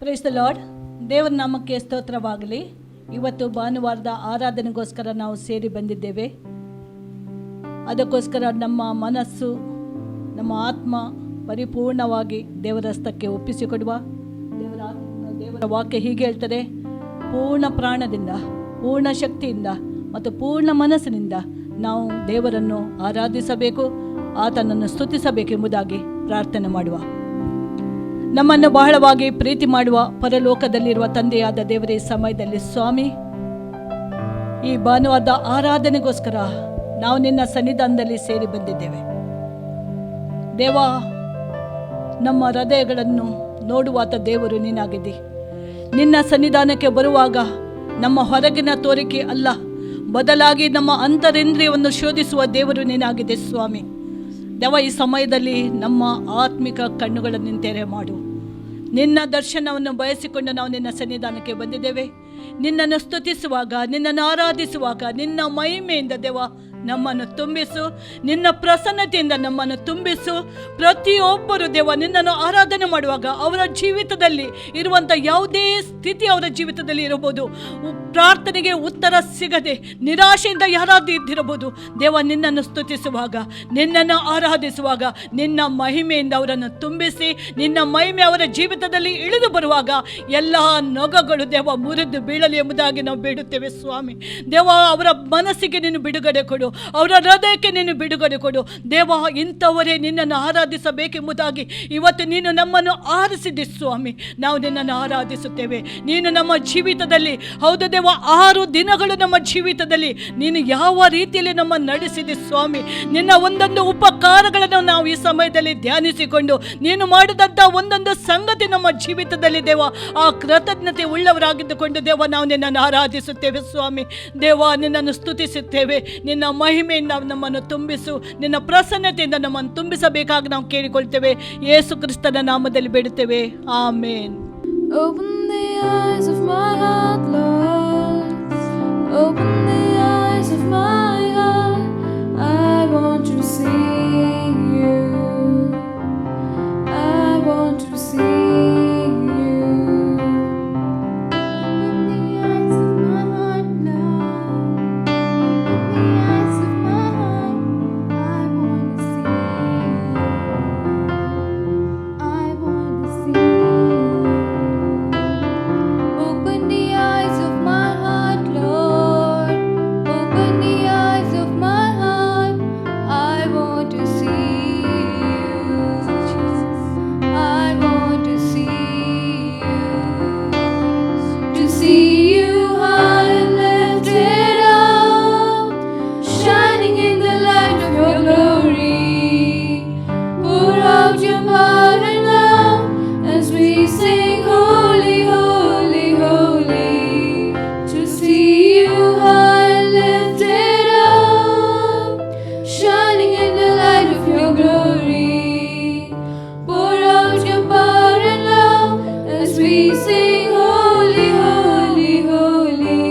Price the Lord. ದೇವರ ನಾಮಕ್ಕೆ ಸ್ತೋತ್ರವಾಗಲಿ. ಇವತ್ತು ಭಾನುವಾರದ ಆರಾಧನೆಗೋಸ್ಕರ ನಾವು ಸೇರಿ ಬಂದಿದ್ದೇವೆ. ಅದಕ್ಕೋಸ್ಕರ ನಮ್ಮ ಮನಸ್ಸು, ನಮ್ಮ ಆತ್ಮ ಪರಿಪೂರ್ಣವಾಗಿ ದೇವರ ಹಸ್ತಕ್ಕೆ ಒಪ್ಪಿಸಿಕೊಡುವ. ದೇವರ ವಾಕ್ಯ ಹೀಗೆ ಹೇಳ್ತದೆ, ಪೂರ್ಣ ಪ್ರಾಣದಿಂದ, ಪೂರ್ಣ ಶಕ್ತಿಯಿಂದ ಮತ್ತು ಪೂರ್ಣ ಮನಸ್ಸಿನಿಂದ ನಾವು ದೇವರನ್ನು ಆರಾಧಿಸಬೇಕು, ಆತನನ್ನು ಸ್ತುತಿಸಬೇಕೆಂಬುದಾಗಿ ಪ್ರಾರ್ಥನೆ ಮಾಡುವ. ನಮ್ಮನ್ನು ಬಹಳವಾಗಿ ಪ್ರೀತಿ ಮಾಡುವ ಪರಲೋಕದಲ್ಲಿರುವ ತಂದೆಯಾದ ದೇವರ ಈ ಸಮಯದಲ್ಲಿ ಸ್ವಾಮಿ, ಈ ಭಾನುವಾರದ ಆರಾಧನೆಗೋಸ್ಕರ ನಾವು ನಿನ್ನ ಸನ್ನಿಧಾನದಲ್ಲಿ ಸೇರಿ ಬಂದಿದ್ದೇವೆ. ದೇವ, ನಮ್ಮ ಹೃದಯಗಳನ್ನು ನೋಡುವಾತ ದೇವರು ನೀನಾಗಿದ್ದಿ. ನಿನ್ನ ಸನ್ನಿಧಾನಕ್ಕೆ ಬರುವಾಗ ನಮ್ಮ ಹೊರಗಿನ ತೋರಿಕೆ ಅಲ್ಲ, ಬದಲಾಗಿ ನಮ್ಮ ಅಂತರೇಂದ್ರಿಯವನ್ನು ಶೋಧಿಸುವ ದೇವರು ನೀನಾಗಿದೆ ಸ್ವಾಮಿ. ದೇವ, ಈ ಸಮಯದಲ್ಲಿ ನಮ್ಮ ಆತ್ಮಿಕ ಕಣ್ಣುಗಳನ್ನು ತೆರೆ ಮಾಡು. ನಿನ್ನ ದರ್ಶನವನ್ನು ಬಯಸಿಕೊಂಡು ನಾವು ನಿನ್ನ ಸನ್ನಿಧಾನಕ್ಕೆ ಬಂದಿದ್ದೇವೆ. ನಿನ್ನನ್ನು ಸ್ತುತಿಸುವಾಗ, ನಿನ್ನನ್ನು ಆರಾಧಿಸುವಾಗ ನಿನ್ನ ಮಹಿಮೆಯಿಂದ ದೇವ ನಮ್ಮನ್ನು ತುಂಬಿಸು. ನಿನ್ನ ಪ್ರಸನ್ನತೆಯಿಂದ ನಮ್ಮನ್ನು ತುಂಬಿಸು. ಪ್ರತಿಯೊಬ್ಬರು ದೇವ ನಿನ್ನನ್ನು ಆರಾಧನೆ ಮಾಡುವಾಗ ಅವರ ಜೀವಿತದಲ್ಲಿ ಇರುವಂಥ ಯಾವುದೇ ಸ್ಥಿತಿ ಅವರ ಜೀವಿತದಲ್ಲಿ ಇರಬಹುದು, ಪ್ರಾರ್ಥನೆಗೆ ಉತ್ತರ ಸಿಗದೆ ನಿರಾಶೆಯಿಂದ ಯಾರಾದರೂ ಇದ್ದಿರಬಹುದು. ದೇವ, ನಿನ್ನನ್ನು ಸ್ತುತಿಸುವಾಗ, ನಿನ್ನನ್ನು ಆರಾಧಿಸುವಾಗ ನಿನ್ನ ಮಹಿಮೆಯಿಂದ ಅವರನ್ನು ತುಂಬಿಸಿ, ನಿನ್ನ ಮಹಿಮೆ ಅವರ ಜೀವಿತದಲ್ಲಿ ಇಳಿದು ಬರುವಾಗ ಎಲ್ಲ ನೊಗಗಳು ದೇವ ಮುರಿದು ಬೀಳಲಿ ಎಂಬುದಾಗಿ ನಾವು ಬೇಡುತ್ತೇವೆ ಸ್ವಾಮಿ. ದೇವ, ಅವರ ಮನಸ್ಸಿಗೆ ನೀನು ಬಿಡುಗಡೆ ಕೊಡು, ಅವರ ಹೃದಯಕ್ಕೆ ನೀನು ಬಿಡುಗಡೆ ಕೊಡು. ದೇವ, ಇಂಥವರೇ ನಿನ್ನನ್ನು ಆರಾಧಿಸಬೇಕೆಂಬುದಾಗಿ ಇವತ್ತು ನೀನು ನಮ್ಮನ್ನು ಆರಿಸಿದ್ದಿ ಸ್ವಾಮಿ. ನಾವು ನಿನ್ನನ್ನು ಆರಾಧಿಸುತ್ತೇವೆ. ನೀನು ನಮ್ಮ ಜೀವಿತದಲ್ಲಿ, ಹೌದು ದೇವ, 6 ದಿನಗಳು ನಮ್ಮ ಜೀವಿತದಲ್ಲಿ ನೀನು ಯಾವ ರೀತಿಯಲ್ಲಿ ನಮ್ಮ ನಡೆಸಿದೆ ಸ್ವಾಮಿ. ನಿನ್ನ ಒಂದೊಂದು ಉಪಕಾರಗಳನ್ನು ನಾವು ಈ ಸಮಯದಲ್ಲಿ ಧ್ಯಾನಿಸಿಕೊಂಡು ನೀನು ಮಾಡಿದಂಥ ಒಂದೊಂದು ಸಂಗತಿ ನಮ್ಮ ಜೀವಿತದಲ್ಲಿ ದೇವ ಆ ಕೃತಜ್ಞತೆ ಉಳ್ಳವರಾಗಿದ್ದುಕೊಂಡು ದೇವ ನಾವು ನಿನ್ನನ್ನು ಆರಾಧಿಸುತ್ತೇವೆ ಸ್ವಾಮಿ. ದೇವ, ನಿನ್ನನ್ನು ಸ್ತುತಿಸುತ್ತೇವೆ. ನಿನ್ನ ಮಹಿಮೆಯಿಂದ ನಮ್ಮನ್ನು ತುಂಬಿಸು, ನಿನ್ನ ಪ್ರಸನ್ನತೆಯಿಂದ ನಮ್ಮನ್ನು ತುಂಬಿಸಬೇಕಾಗಿ ನಾವು ಕೇಳಿಕೊಳ್ತೇವೆ. ಯೇಸು ಕ್ರಿಸ್ತನ ನಾಮದಲ್ಲಿ ಬೇಡುತ್ತೇವೆ, ಆಮೇನ್. Open the eyes of my heart, Lord. Open the eyes of my heart. I want to see you. I want to see you. Open the eyes of my heart, Lord. Open the eyes of my heart. I want to see you. I want to see you. Open the eyes of my heart, Lord. Open the eyes of my heart. I want to see you. I want to see you. To see you high and lifted up, shining in the light of your glory. Pour out your power and love as we sing holy, holy, holy. To see you high and lifted up, shining in the light of your glory. Pour out your power and love as we sing holy, holy, holy.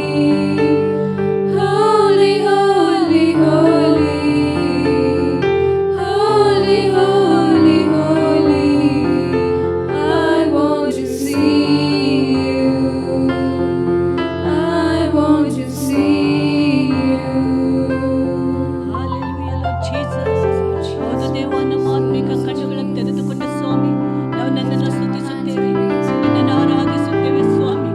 Holy, holy, holy. Holy, holy, holy. I want to see you. I want to see you. Hallelujah, Lord Jesus. ಹೌದು ದೇವ, ನಮ್ಮ ಆತ್ಮಿಕ ಕಣ್ಣುಗಳನ್ನು ತೆರೆದುಕೊಂಡು ಸ್ವಾಮಿ ನಾವು ನನ್ನನ್ನು ಸ್ತುತಿಸುತ್ತೇವೆ, ನಿನ್ನನ್ನು ಆರಾಧಿಸುತ್ತೇವೆ ಸ್ವಾಮಿ.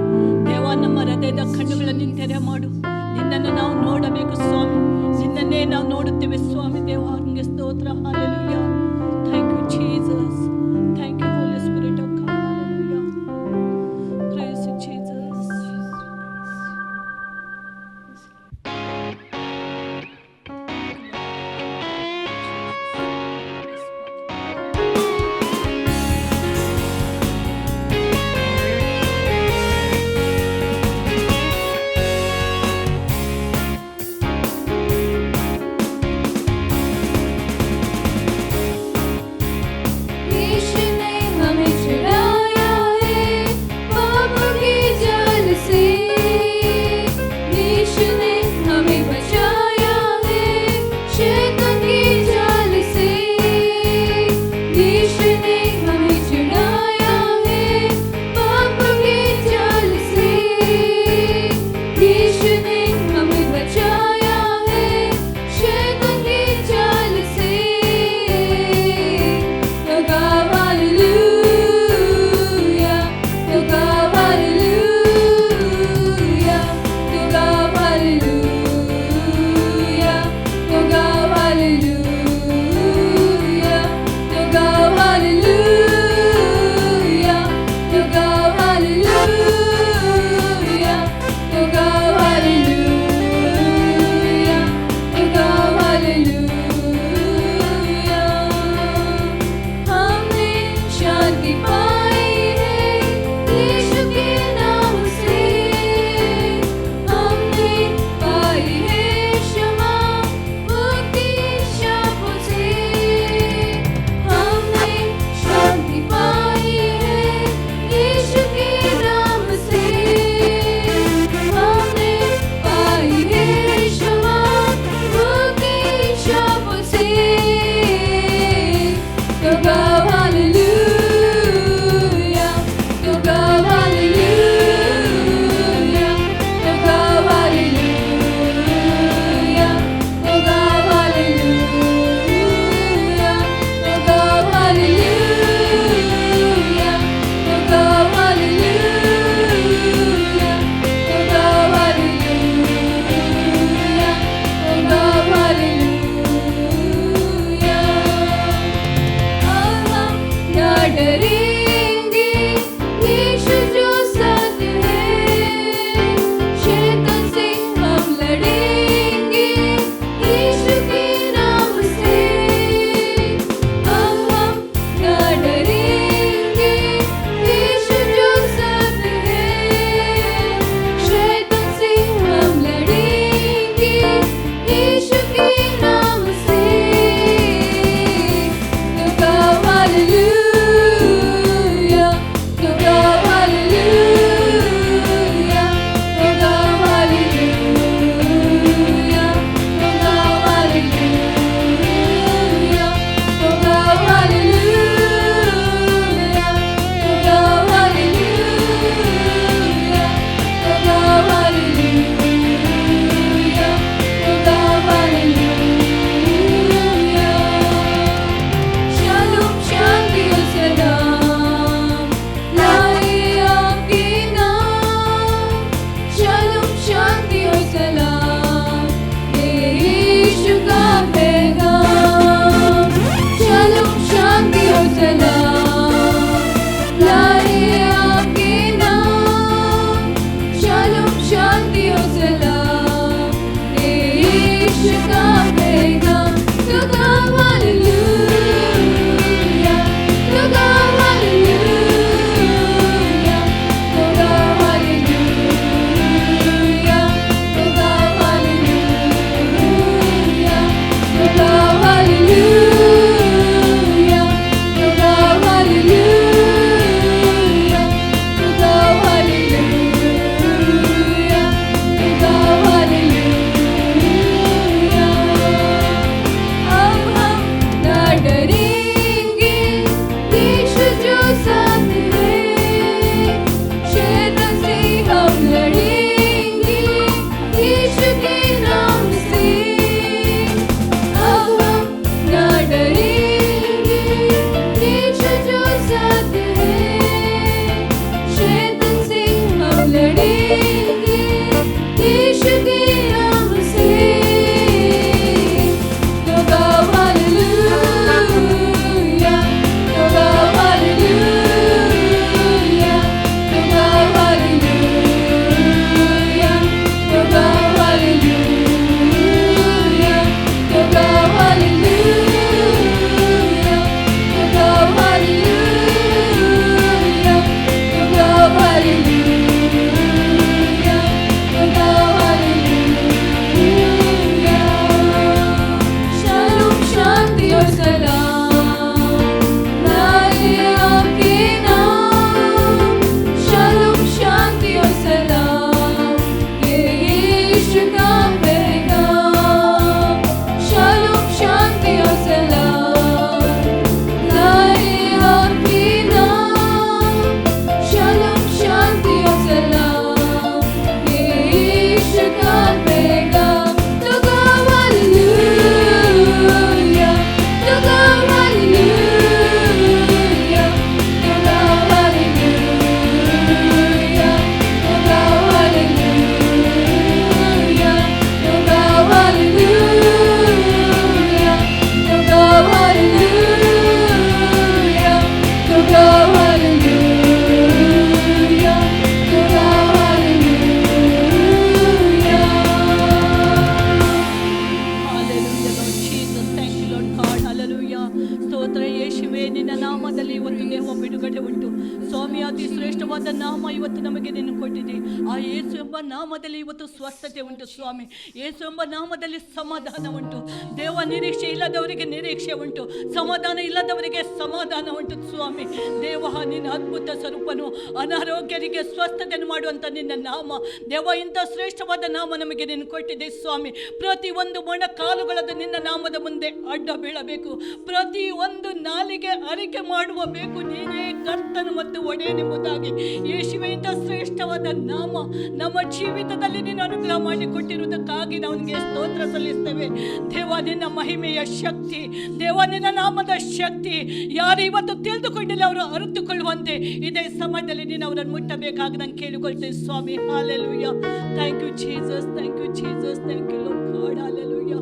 ಶ್ರೇಷ್ಠವಾದ ನಾಮ ಇವತ್ತು ನಮಗೆ ನೀನು ಕೊಟ್ಟಿದೆ. ಆ ಯೇಸು ಎಂಬ ನಾಮದಲ್ಲಿ ಇವತ್ತು ಸ್ವಸ್ಥತೆ ಉಂಟು ಸ್ವಾಮಿ. ಯೇಸು ಎಂಬ ನಾಮದಲ್ಲಿ ಸಮಾಧಾನ ಉಂಟು ದೇವ. ನಿರೀಕ್ಷೆ ಇಲ್ಲದವರಿಗೆ ನಿರೀಕ್ಷೆ ಉಂಟು, ಸಮಾಧಾನ ಇಲ್ಲದವರಿಗೆ ಸಮಾಧಾನ ಉಂಟು ಸ್ವಾಮಿ. ದೇವ, ನಿನ್ನ ಅದ್ಭುತ ಸ್ವರೂಪನು, ಅನಾರೋಗ್ಯರಿಗೆ ಸ್ವಸ್ಥತೆಯನ್ನು ಮಾಡುವಂಥ ನಿನ್ನ ನಾಮ ದೇವ. ಇಂಥ ಶ್ರೇಷ್ಠವಾದ ನಾಮ ನಮಗೆ ನೀನು ಕೊಟ್ಟಿದೆ ಸ್ವಾಮಿ. ಪ್ರತಿಯೊಂದು ಮೊಣಕಾಲುಗಳದ್ದು ನಿನ್ನ ನಾಮದ ಮುಂದೆ ಅಡ್ಡ ಬೀಳಬೇಕು. ಪ್ರತಿಯೊಂದು ನಾಲಿಗೆ ಅರಿಕೆ ಮಾಡುವ ಬೇಕು ನೀನೇ ಕರ್ತನು ಮತ್ತು ಒಡೆಯನೆಂಬುದಾಗಿ. ಯೇಸುವೆ, ಇಂಥ ಶ್ರೇಷ್ಠವಾದ ನಾಮ ನಮ್ಮ ಜೀವಿತದಲ್ಲಿ ನೀನು ಅನುಗ್ರಹ ಮಾಡಿಕೊಟ್ಟಿರುವುದಕ್ಕಾಗಿ ನಾವು ನಿನಗೆ ಸ್ತೋತ್ರ ಸಲ್ಲಿಸ್ತೇವೆ ದೇವ. ನಿನ್ನ ಮಹಿಮೆಯ ಶಕ್ತಿ ದೇವ, ನಿನ್ನ ನಾಮದ ಶಕ್ತಿ ಯಾರು ಇವತ್ತು ತಿಳಿದುಕೊಂಡಿಲ್ಲ ಅವರು ಅರಿತುಕೊಳ್ಳುವಂತೆ ಇದೇ ಸಮಯದಲ್ಲಿ ನೀನು ಅವರನ್ನು ಮುಟ್ಟಬೇಕಾಗಿ ನಾನು ಕೇಳಿಕೊಳ್ತೇನೆ ಸ್ವಾಮಿ. Hallelujah. Thank you Jesus, thank you Jesus, thank you Lord God. Hallelujah.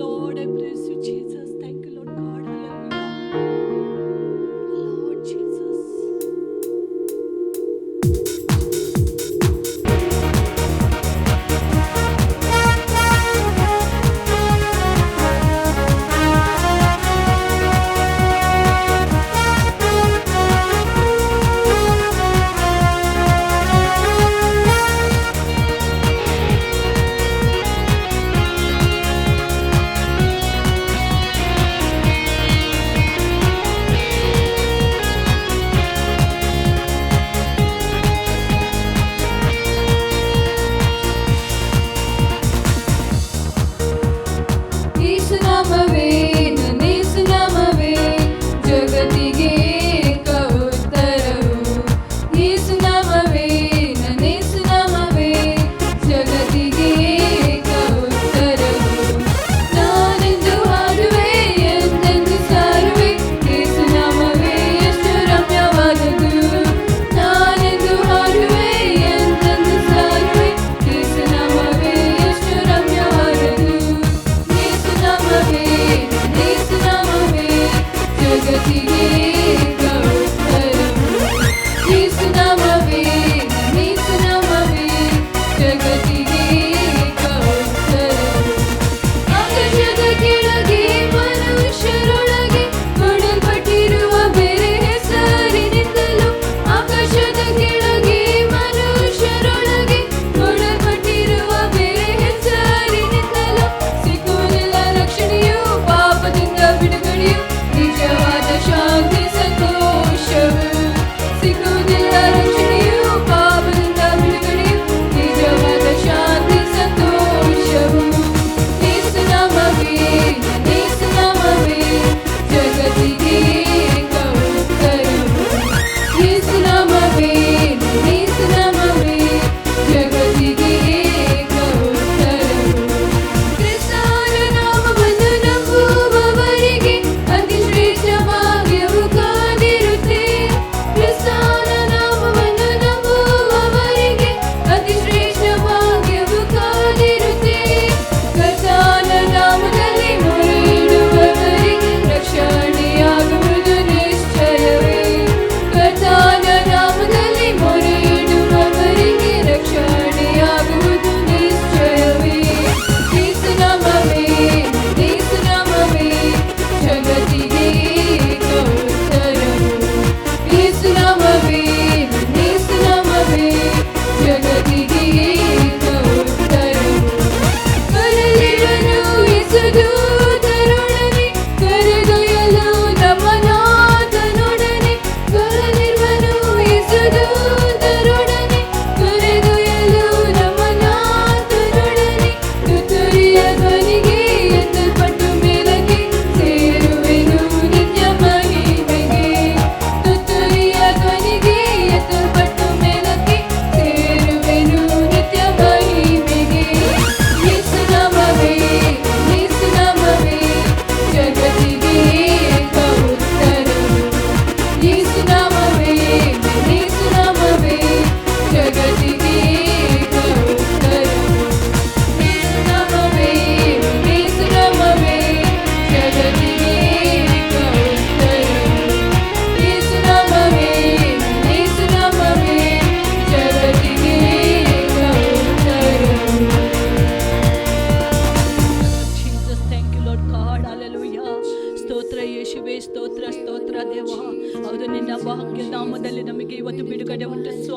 Lord, I praise you Jesus. Thank you Lord God. Hallelujah. Lord Jesus.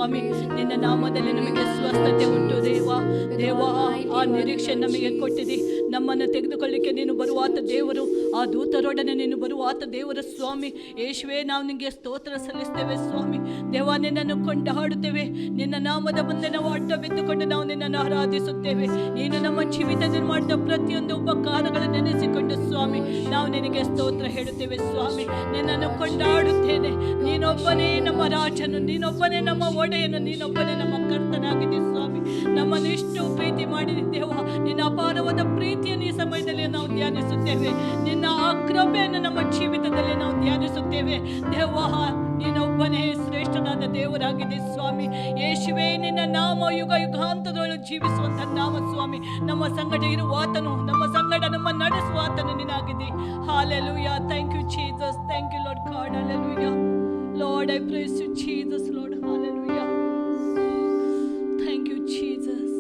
ಸ್ವಾಮಿ. ನಿನ್ನ ನಾಮದಲ್ಲಿ ನಮಗೆ ಸ್ವಸ್ಥತೆ ಉಂಟು ದೇವ. ದೇವ, ಆ ನಿರೀಕ್ಷೆ ನಮಗೆ ಕೊಟ್ಟಿದೆ. ನಮ್ಮನ್ನು ತೆಗೆದುಕೊಳ್ಳಿಕ್ಕೆ ನೀನು ಬರುವಾತ ದೇವರು, ಆ ದೂತರೊಡನೆ ನೀನು ಬರುವಾತ ದೇವರು ಸ್ವಾಮಿ. ಯೇಸುವೆ, ನಾವು ನಿನಗೆ ಸ್ತೋತ್ರ ಸಲ್ಲಿಸ್ತೇವೆ ಸ್ವಾಮಿ. ದೇವ, ನಿನ್ನನ್ನು ಕೊಂಡಾಡುತ್ತೇವೆ. ನಿನ್ನ ನಾಮದ ಮುಂದೆ ನಾವು ಅಡ್ಡ ಬಿದ್ದುಕೊಂಡು ನಾವು ನಿನ್ನನ್ನು ಆರಾಧಿಸುತ್ತೇವೆ. ನೀನು ನಮ್ಮ ಜೀವಿತದಲ್ಲಿ ಮಾಡಿದ ಪ್ರತಿಯೊಂದು ಉಪಕಾರಗಳನ್ನು ನೆನೆಸಿಕೊಂಡು ಸ್ವಾಮಿ ನಾವು ನಿನಗೆ ಸ್ತೋತ್ರ ಹೇಳುತ್ತೇವೆ ಸ್ವಾಮಿ. ನಿನ್ನನ್ನು ಕೊಂಡಾಡುತ್ತೇನೆ. ನೀನೊಬ್ಬನೇ ನಮ್ಮ ರಾಜನು, ನೀನೊಬ್ಬನೇ ನಮ್ಮ ಒಡೆಯನು, ನೀನೊಬ್ಬನೇ ನಮ್ಮ ಕರ್ತನಾಗಿದೆ ಸ್ವಾಮಿ. ನಮ್ಮನ್ನು ಇಷ್ಟು ಪ್ರೀತಿ ಮಾಡಿದ್ದೇವ. ನಿನ್ನ ಅಪಾರವಾದ ಪ್ರೀತಿಯನ್ನು ಈ ಸಮಯದಲ್ಲಿ ನಾವು ಧ್ಯಾನಿಸುತ್ತೇವೆ. ನಿನ್ನ ಆ ಕೃಪೆಯನ್ನು ನಮ್ಮ ಜೀವಿತದಲ್ಲಿ ನಾವು ಧ್ಯಾನಿಸುತ್ತೇವೆ ದೇವ. ನೀನೊಬ್ಬನೇ ಶ್ರೇಷ್ಠನಾದ ದೇವರಾಗಿದೆ ಸ್ವಾಮಿ. ಯೇಸುವೆ, ನಿನ್ನ ನಾಮ ಯುಗ ಯುಗಾಂತದೊಳಗೆ ಜೀವಿಸುವಂತ ನಾಮ ಸ್ವಾಮಿ. ನಮ್ಮ ಸಂಗಡ ಇರುವಾತನು, ನಮ್ಮ ಸಂಗಡ ನಮ್ಮ ನಡೆಸುವಾತನು ನೀನಾಗಿದೆ. Hallelujah. Thank you Jesus. Thank you Lord God. Hallelujah. Lord, I praise you Jesus, Lord. Hallelujah. Thank you Jesus.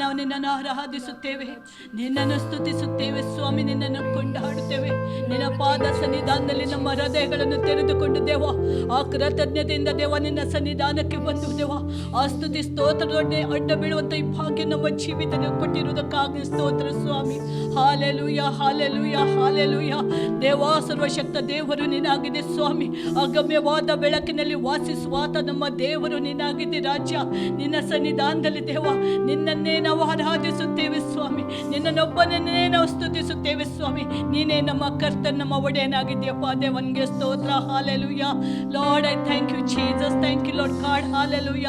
ನಾವು ನಿನ್ನನ್ನು ಆರಾಧಿಸುತ್ತೇವೆ, ನಿನ್ನನ್ನು ಸ್ತುತಿಸುತ್ತೇವೆ ಸ್ವಾಮಿ, ನಿನ್ನನ್ನು ಕೊಂಡಾಡುತ್ತೇವೆ. ನಿನ್ನ ಪಾದ ಸನ್ನಿಧಾನದಲ್ಲಿ ನಮ್ಮ ಹೃದಯಗಳನ್ನು ತೆರೆದುಕೊಂಡು ದೇವ, ಆ ಕೃತಜ್ಞತೆಯಿಂದ ದೇವ ನಿನ್ನ ಸನ್ನಿಧಾನಕ್ಕೆ ಬಂದು ದೇವ, ಆ ಸ್ತುತಿ ಸ್ತೋತ್ರದೊಡನೆ ಅಡ್ಡ ಬೀಳುವಂಥ ಈ ಭಾಗ್ಯ ನಮ್ಮ ಜೀವಿತದಲ್ಲಿ ಕೊಟ್ಟಿರುವುದಕ್ಕಾಗಿ ಸ್ತೋತ್ರ ಸ್ವಾಮಿ. Hallelujah, hallelujah, hallelujah. ದೇವ ಸರ್ವಶಕ್ತ ದೇವರು ನೀನಾಗಿದೆ ಸ್ವಾಮಿ. ಅಗಮ್ಯವಾದ ಬೆಳಕಿನಲ್ಲಿ ವಾಸಿಸುವಾತ ನಮ್ಮ ದೇವರು ನೀನಾಗಿದೆ ರಾಜ್ಯ. ನಿನ್ನ ಸನ್ನಿಧಾನದಲ್ಲಿ ದೇವ ನಿನ್ನನ್ನೇ ನಾವು ಆರಾಧಿಸುತ್ತೇವೆ ಸ್ವಾಮಿ, ನಿನ್ನನ್ನೊಬ್ಬನನ್ನೇ ನಾವು ಸ್ತುತಿಸುತ್ತೇವೆ ಸ್ವಾಮಿ. ನೀನೇ ನಮ್ಮ ಕರ್ತನ, ನಮ್ಮ ಒಡೆಯನಾಗಿದೆಯಪ್ಪ. ದೇವನಿಗೆ ಸ್ತೋತ್ರ. Hallelujah. Lord I thank you Jesus, thank you Lord God. Hallelujah.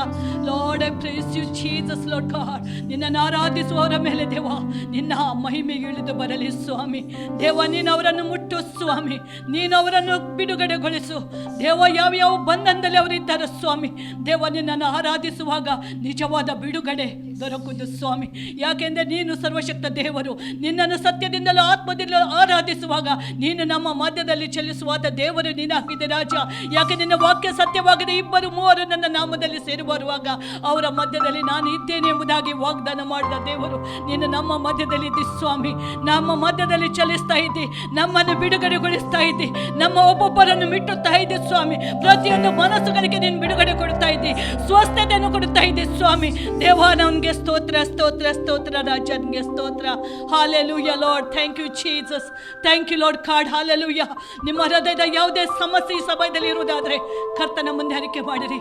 Lord I praise you Jesus Lord God. ನಿನ್ನನ್ನು ಆರಾಧಿಸುವವರ ಮೇಲೆ ದೇವ ನಿನ್ನ ಮಹಿಮೆಗೆ ಇಳಿದು ಬರಲಿ ಸ್ವಾಮಿ. ದೇವ ನೀನು ಅವರನ್ನು ಮುಟ್ಟು ಸ್ವಾಮಿ, ನೀನು ಅವರನ್ನು ಬಿಡುಗಡೆಗೊಳಿಸು ದೇವ. ಯಾವ್ಯಾವ ಬಂಧನದಲ್ಲಿ ಅವರಿದ್ದಾರೆ ಸ್ವಾಮಿ, ದೇವ ನಿನ್ನನ್ನು ಆರಾಧಿಸುವಾಗ ನಿಜವಾದ ಬಿಡುಗಡೆ ದೊರಕುವುದು ಸ್ವಾಮಿ. ಯಾಕೆಂದರೆ ನೀನು ಸರ್ವಶಕ್ತ ದೇವರು. ನಿನ್ನನ್ನು ಸತ್ಯದಿಂದಲೂ ಆತ್ಮದಿಂದಲೂ ಆರಾಧಿಸುವಾಗ ನೀನು ನಮ್ಮ ಮಧ್ಯದಲ್ಲಿ ಚಲಿಸುವಾದ ದೇವರು ನೀನಾಗಿದೆ ರಾಜ. ಯಾಕೆ ನಿನ್ನ ವಾಕ್ಯ ಸತ್ಯವಾಗಿದೆ, ಇಬ್ಬರು ಮೂವರು ನನ್ನ ನಾಮದಲ್ಲಿ ಸೇರಿ ಬರುವಾಗ ಅವರ ಮಧ್ಯದಲ್ಲಿ ನಾನು ಇದ್ದೇನೆ ಎಂಬುದಾಗಿ ವಾಗ್ದಾನ ಮಾಡಿದ ದೇವರು ನೀನು ನಮ್ಮ ಮಧ್ಯದಲ್ಲಿ ಇದ್ದಿ ಸ್ವಾಮಿ. ನಮ್ಮ ಮಧ್ಯದಲ್ಲಿ ಚಲಿಸ್ತಾ ಇದ್ದಿ, ನಮ್ಮನ್ನು ಬಿಡುಗಡೆಗೊಳಿಸ್ತಾ ಇದ್ದಿ, ನಮ್ಮ ಒಬ್ಬೊಬ್ಬರನ್ನು ಮಿಟ್ಟುತ್ತಾ ಇದ್ದಿ ಸ್ವಾಮಿ. ಪ್ರತಿಯೊಂದು ಮನಸ್ಸುಗಳಿಗೆ ನೀನು ಬಿಡುಗಡೆ ಕೊಡ್ತಾ ಇದ್ದಿ, ಸ್ವಸ್ಥತೆಯನ್ನು ಕೊಡ್ತಾ ಇದ್ದಿ ಸ್ವಾಮಿ. ದೇವ ನನ್ಗೆ ಸ್ತೋತ್ರ, ಸ್ತೋತ್ರ, ಸ್ತೋತ್ರ ರಾಜನಿಗೆ ಸ್ತೋತ್ರ. Hallelujah Lord, thank you Jesus, thank you Lord God. Hallelujah. ನಿಮ್ಮ ಹೃದಯದ ಯಾವುದೇ ಸಮಸ್ಯೆ ಈ ಸಮಯದಲ್ಲಿ ಇರುವುದಾದರೆ ಕರ್ತನ ಮುಂದೆ ಅರಿಕೆ ಮಾಡಿರಿ,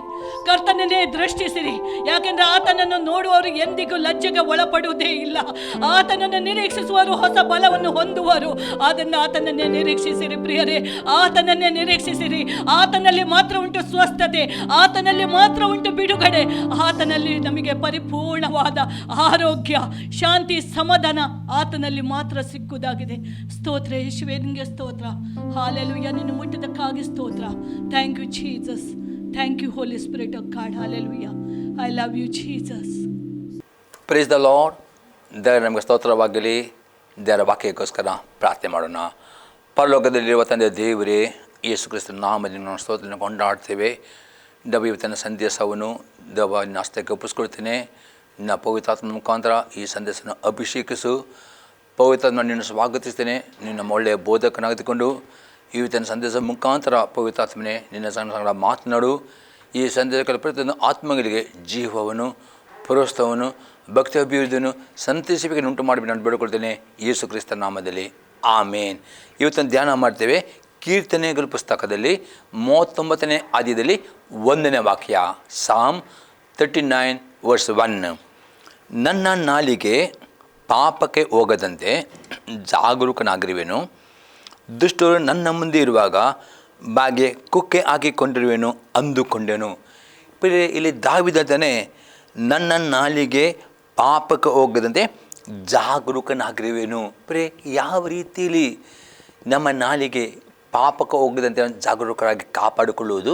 ಕರ್ತನನ್ನೇ ದೃಷ್ಟಿಸಿರಿ. ಯಾಕೆಂದರೆ ಆತನನ್ನು ನೋಡುವವರು ಎಂದಿಗೂ ಲಜ್ಜೆಗೆ ಒಳಪಡುವುದೇ ಇಲ್ಲ. ಆತನನ್ನು ನಿರೀಕ್ಷಿಸುವರು ಹೊಸ ಬಲವನ್ನು ಹೊಂದುವರು. ಅದನ್ನು ಆತನನ್ನೇ ನಿರೀಕ್ಷಿಸಿರಿ ಪ್ರಿಯರೇ, ಆತನನ್ನೇ ನಿರೀಕ್ಷಿಸಿರಿ. ಆತನಲ್ಲಿ ಮಾತ್ರ ಉಂಟು ಸ್ವಸ್ಥತೆ, ಆತನಲ್ಲಿ ಮಾತ್ರ ಉಂಟು ಬಿಡುಗಡೆ, ಆತನಲ್ಲಿ ನಮಗೆ ಪರಿಪೂರ್ಣವಾದ ಆರೋಗ್ಯ, ಶಾಂತಿ, ಸಮಾಧಾನ ಆತನಲ್ಲಿ ಮಾತ್ರ ಸಿಕ್ಕುವುದಾಗಿದೆ. ಸ್ತೋತ್ರ ಯೇಸುವೇ, ನಿನಗೆ ಸ್ತೋತ್ರ. ಹಾಲೆಲೂಯ. ನಿನ್ನ ಮುಟ್ಟಿದಕ್ಕಾಗಿ ಸ್ತೋತ್ರ. Thank you Jesus, thank you holy spirit of God. Hallelujah. I love you Jesus. Praise the Lord. ದೇವರ ನಮಗೆ ಸ್ತೋತ್ರವಾಗಲಿ. ದೇವರ ವಾಕ್ಯಕ್ಕೋಸ್ಕರ ಪ್ರಾರ್ಥನೆ ಮಾಡೋಣ. ಪರಲೋಕದಲ್ಲಿರುವ ತಂದೆ ದೇವರೇ, ಯೇಸು ಕ್ರಿಸ್ತನ ನಾಮದಿಂದ ಸ್ತೋತ್ರವನ್ನು ಕೊಂಡಾಡ್ತೇವೆ. ಇವತ್ತಿನ ಸಂದೇಶವನ್ನು ದೇವ ನಿನ್ನ ಹಸ್ತಕ್ಕೆ ಒಪ್ಪಿಸ್ಕೊಳ್ತೇನೆ. ನಿನ್ನ ಪವಿತ್ರಾತ್ಮನ ಮುಖಾಂತರ ಈ ಸಂದೇಶವನ್ನು ಅಭಿಷೇಕಿಸು. ಪವಿತ್ರಾತ್ಮ ನಿನ್ನ ಸ್ವಾಗತಿಸ್ತೇನೆ. ನಿನ್ನ ಒಳ್ಳೆಯ ಬೋಧಕನಾಗಿದ್ದುಕೊಂಡು ಇವತ್ತಿನ ಸಂದೇಶದ ಮುಖಾಂತರ ಪವಿತ್ರಾತ್ಮನೇ ನಿನ್ನ ಸಂಗಡ ಮಾತನಾಡು. ಈ ಸಂದೇಶಗಳ ಪ್ರತಿಯೊಂದು ಆತ್ಮಗಳಿಗೆ ಜೀವವನ್ನು, ಪ್ರೋತ್ಸಾಹವನ್ನು, ಭಕ್ತಿ ಅಭಿವೃದ್ಧಿಯನ್ನು, ಸಂತೈಸುವಿಕೆ ಉಂಟು ಮಾಡಿಬಿಟ್ಟು ನಾನು ಬೇಡಿಕೊಳ್ತೇನೆ ಯೇಸು ಕ್ರಿಸ್ತನ ನಾಮದಲ್ಲಿ. ಆಮೇನ್. ಇವತ್ತನ್ನು ಧ್ಯಾನ ಮಾಡ್ತೇವೆ ಕೀರ್ತನೆಗಳ ಪುಸ್ತಕದಲ್ಲಿ 39ನೇ ಅಧ್ಯಾಯದಲ್ಲಿ 1ನೇ ವಾಕ್ಯ. ಸಾಮ್ 39:1. ನನ್ನ ನಾಲಿಗೆ ಪಾಪಕ್ಕೆ ಹೋಗದಂತೆ ಜಾಗರೂಕನಾಗಿರುವೆನು, ದುಷ್ಟರು ನನ್ನ ಮುಂದೆ ಇರುವಾಗ ಬಾಗೆ ಕುಕ್ಕೆ ಹಾಕಿಕೊಂಡಿರುವೆನು ಅಂದುಕೊಂಡೆನು. ಇಲ್ಲಿ ದಾವಿದನೇ ನನ್ನ ನಾಲಿಗೆ ಪಾಪಕ್ಕೆ ಹೋಗದಂತೆ ಜಾಗರೂಕನಾಗಿರುವೆನು. ಯಾವ ರೀತಿಯಲ್ಲಿ ನಮ್ಮ ನಾಲಿಗೆ ಪಾಪಕ್ಕೆ ಹೋಗದಂತೆ ಜಾಗರೂಕರಾಗಿ ಕಾಪಾಡಿಕೊಳ್ಳುವುದು,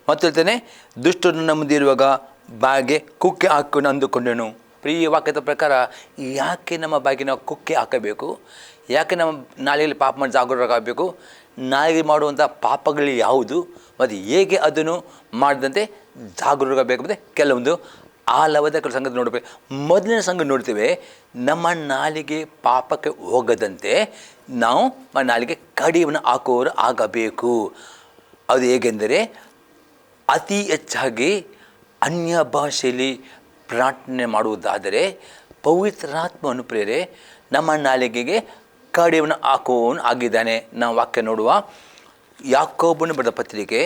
ಮತ್ತು ಹೇಳ್ತಾನೆ ದುಷ್ಟರು ನನ್ನ ಮುಂದೆ ಇರುವಾಗ ಬಾಯಿಗೆ ಕುಕ್ಕೆ ಹಾಕೊಂಡು ಅಂದುಕೊಂಡೆನು. ಈ ವಾಕ್ಯದ ಪ್ರಕಾರ ಯಾಕೆ ನಮ್ಮ ಬಾಯಿಗೆ ನಾವು ಕುಕ್ಕೆ ಹಾಕಬೇಕು? ಯಾಕೆ ನಮ್ಮ ನಾಲಿಗೆಯಲ್ಲಿ ಪಾಪ ಮಾಡಿ ಜಾಗರೂಕರಾಗಬೇಕು? ನಾಲಿಗೆ ಮಾಡುವಂಥ ಪಾಪಗಳು ಯಾವುದು ಮತ್ತು ಹೇಗೆ ಅದನ್ನು ಮಾಡದಂತೆ ಜಾಗರೂಕರಾಗಬೇಕಂದ್ರೆ ಕೆಲವೊಂದು ಆಳವಾದ ಸಂಗತಿ ನೋಡಬೇಕು. ಮೊದಲನೇ ಸಂಗತಿ ನೋಡ್ತೇವೆ, ನಮ್ಮ ನಾಲಿಗೆ ಪಾಪಕ್ಕೆ ಹೋಗದಂತೆ ನಾವು ನಾಲಿಗೆ ಕಡಿವನ್ನು ಹಾಕುವವರು ಆಗಬೇಕು. ಅದು ಹೇಗೆಂದರೆ ಅತಿ ಹೆಚ್ಚಾಗಿ ಅನ್ಯ ಭಾಷೆಯಲ್ಲಿ ಪ್ರಾರ್ಥನೆ ಮಾಡುವುದಾದರೆ ಪವಿತ್ರಾತ್ಮನು ಪ್ರೇರೆ ನಮ್ಮ ನಾಲಿಗೆಗೆ ಕಡಿವನ್ನು ಹಾಕುವವನು ಆಗಿದ್ದಾನೆ. ನಾವು ವಾಕ್ಯ ನೋಡುವ ಯಾಕೋಬನು ಬರೆದ ಪತ್ರಿಕೆ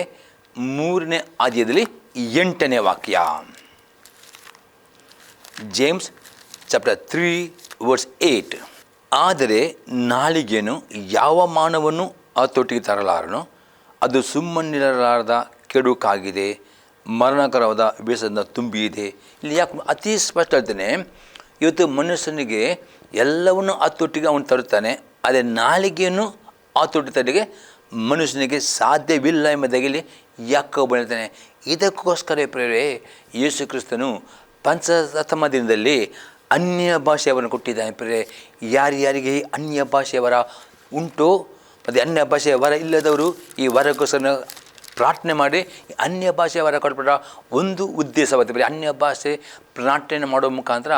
3ನೇ ಅಧ್ಯಾಯದಲ್ಲಿ 8ನೇ ವಾಕ್ಯ. James chapter 3:8. ಆದರೆ ನಾಲಿಗೆಯನ್ನು ಯಾವ ಮಾನವನ್ನು ಹತೋಟಿಗೆ ತರಲಾರನು, ಅದು ಸುಮ್ಮನಿರಲಾರದ ಕೆಡುಕಾಗಿದೆ, ಮರಣಕರವಾದ ಬೇಸದಿಂದ ತುಂಬಿದೆ. ಇಲ್ಲಿ ಯಾಕೆ ಅತಿ ಸ್ಪಷ್ಟ ಹೇಳ್ತಾನೆ, ಇವತ್ತು ಮನುಷ್ಯನಿಗೆ ಎಲ್ಲವನ್ನು ಹತೋಟಿಗೆ ಅವನು ತರುತ್ತಾನೆ, ಅದೇ ನಾಲಿಗೆಯನ್ನು ಹತೋಟಿ ತಡೆಗೆ ಮನುಷ್ಯನಿಗೆ ಸಾಧ್ಯವಿಲ್ಲ ಎಂಬುದಾಗಿ ಇಲ್ಲಿ ಯಾಕೋಬ ಹೇಳ್ತಾನೆ. ಇದಕ್ಕೋಸ್ಕರ ಪ್ರೇರೆ ಯೇಸು ಕ್ರಿಸ್ತನು ಪಂಚತಮ ದಿನದಲ್ಲಿ ಅನ್ಯ ಭಾಷೆಯವರನ್ನು ಕೊಟ್ಟಿದ್ದಾನೆ. ಪ್ರೇರೆ ಯಾರ್ಯಾರಿಗೆ ಅನ್ಯ ಭಾಷೆಯವರ ಉಂಟು ಮತ್ತು ಅನ್ಯ ಭಾಷೆಯ ವರ ಇಲ್ಲದವರು ಈ ವರಕ್ಕೋಸ್ಕರ ಪ್ರಾರ್ಥನೆ ಮಾಡಿ ಅನ್ಯ ಭಾಷೆ ವರ ಕೊಟ್ಬಿಟ್ಟ ಒಂದು ಉದ್ದೇಶವಾಗಿದೆ. ಬರೀ ಅನ್ಯ ಭಾಷೆ ಪ್ರಾರ್ಥನೆ ಮಾಡೋ ಮುಖಾಂತರ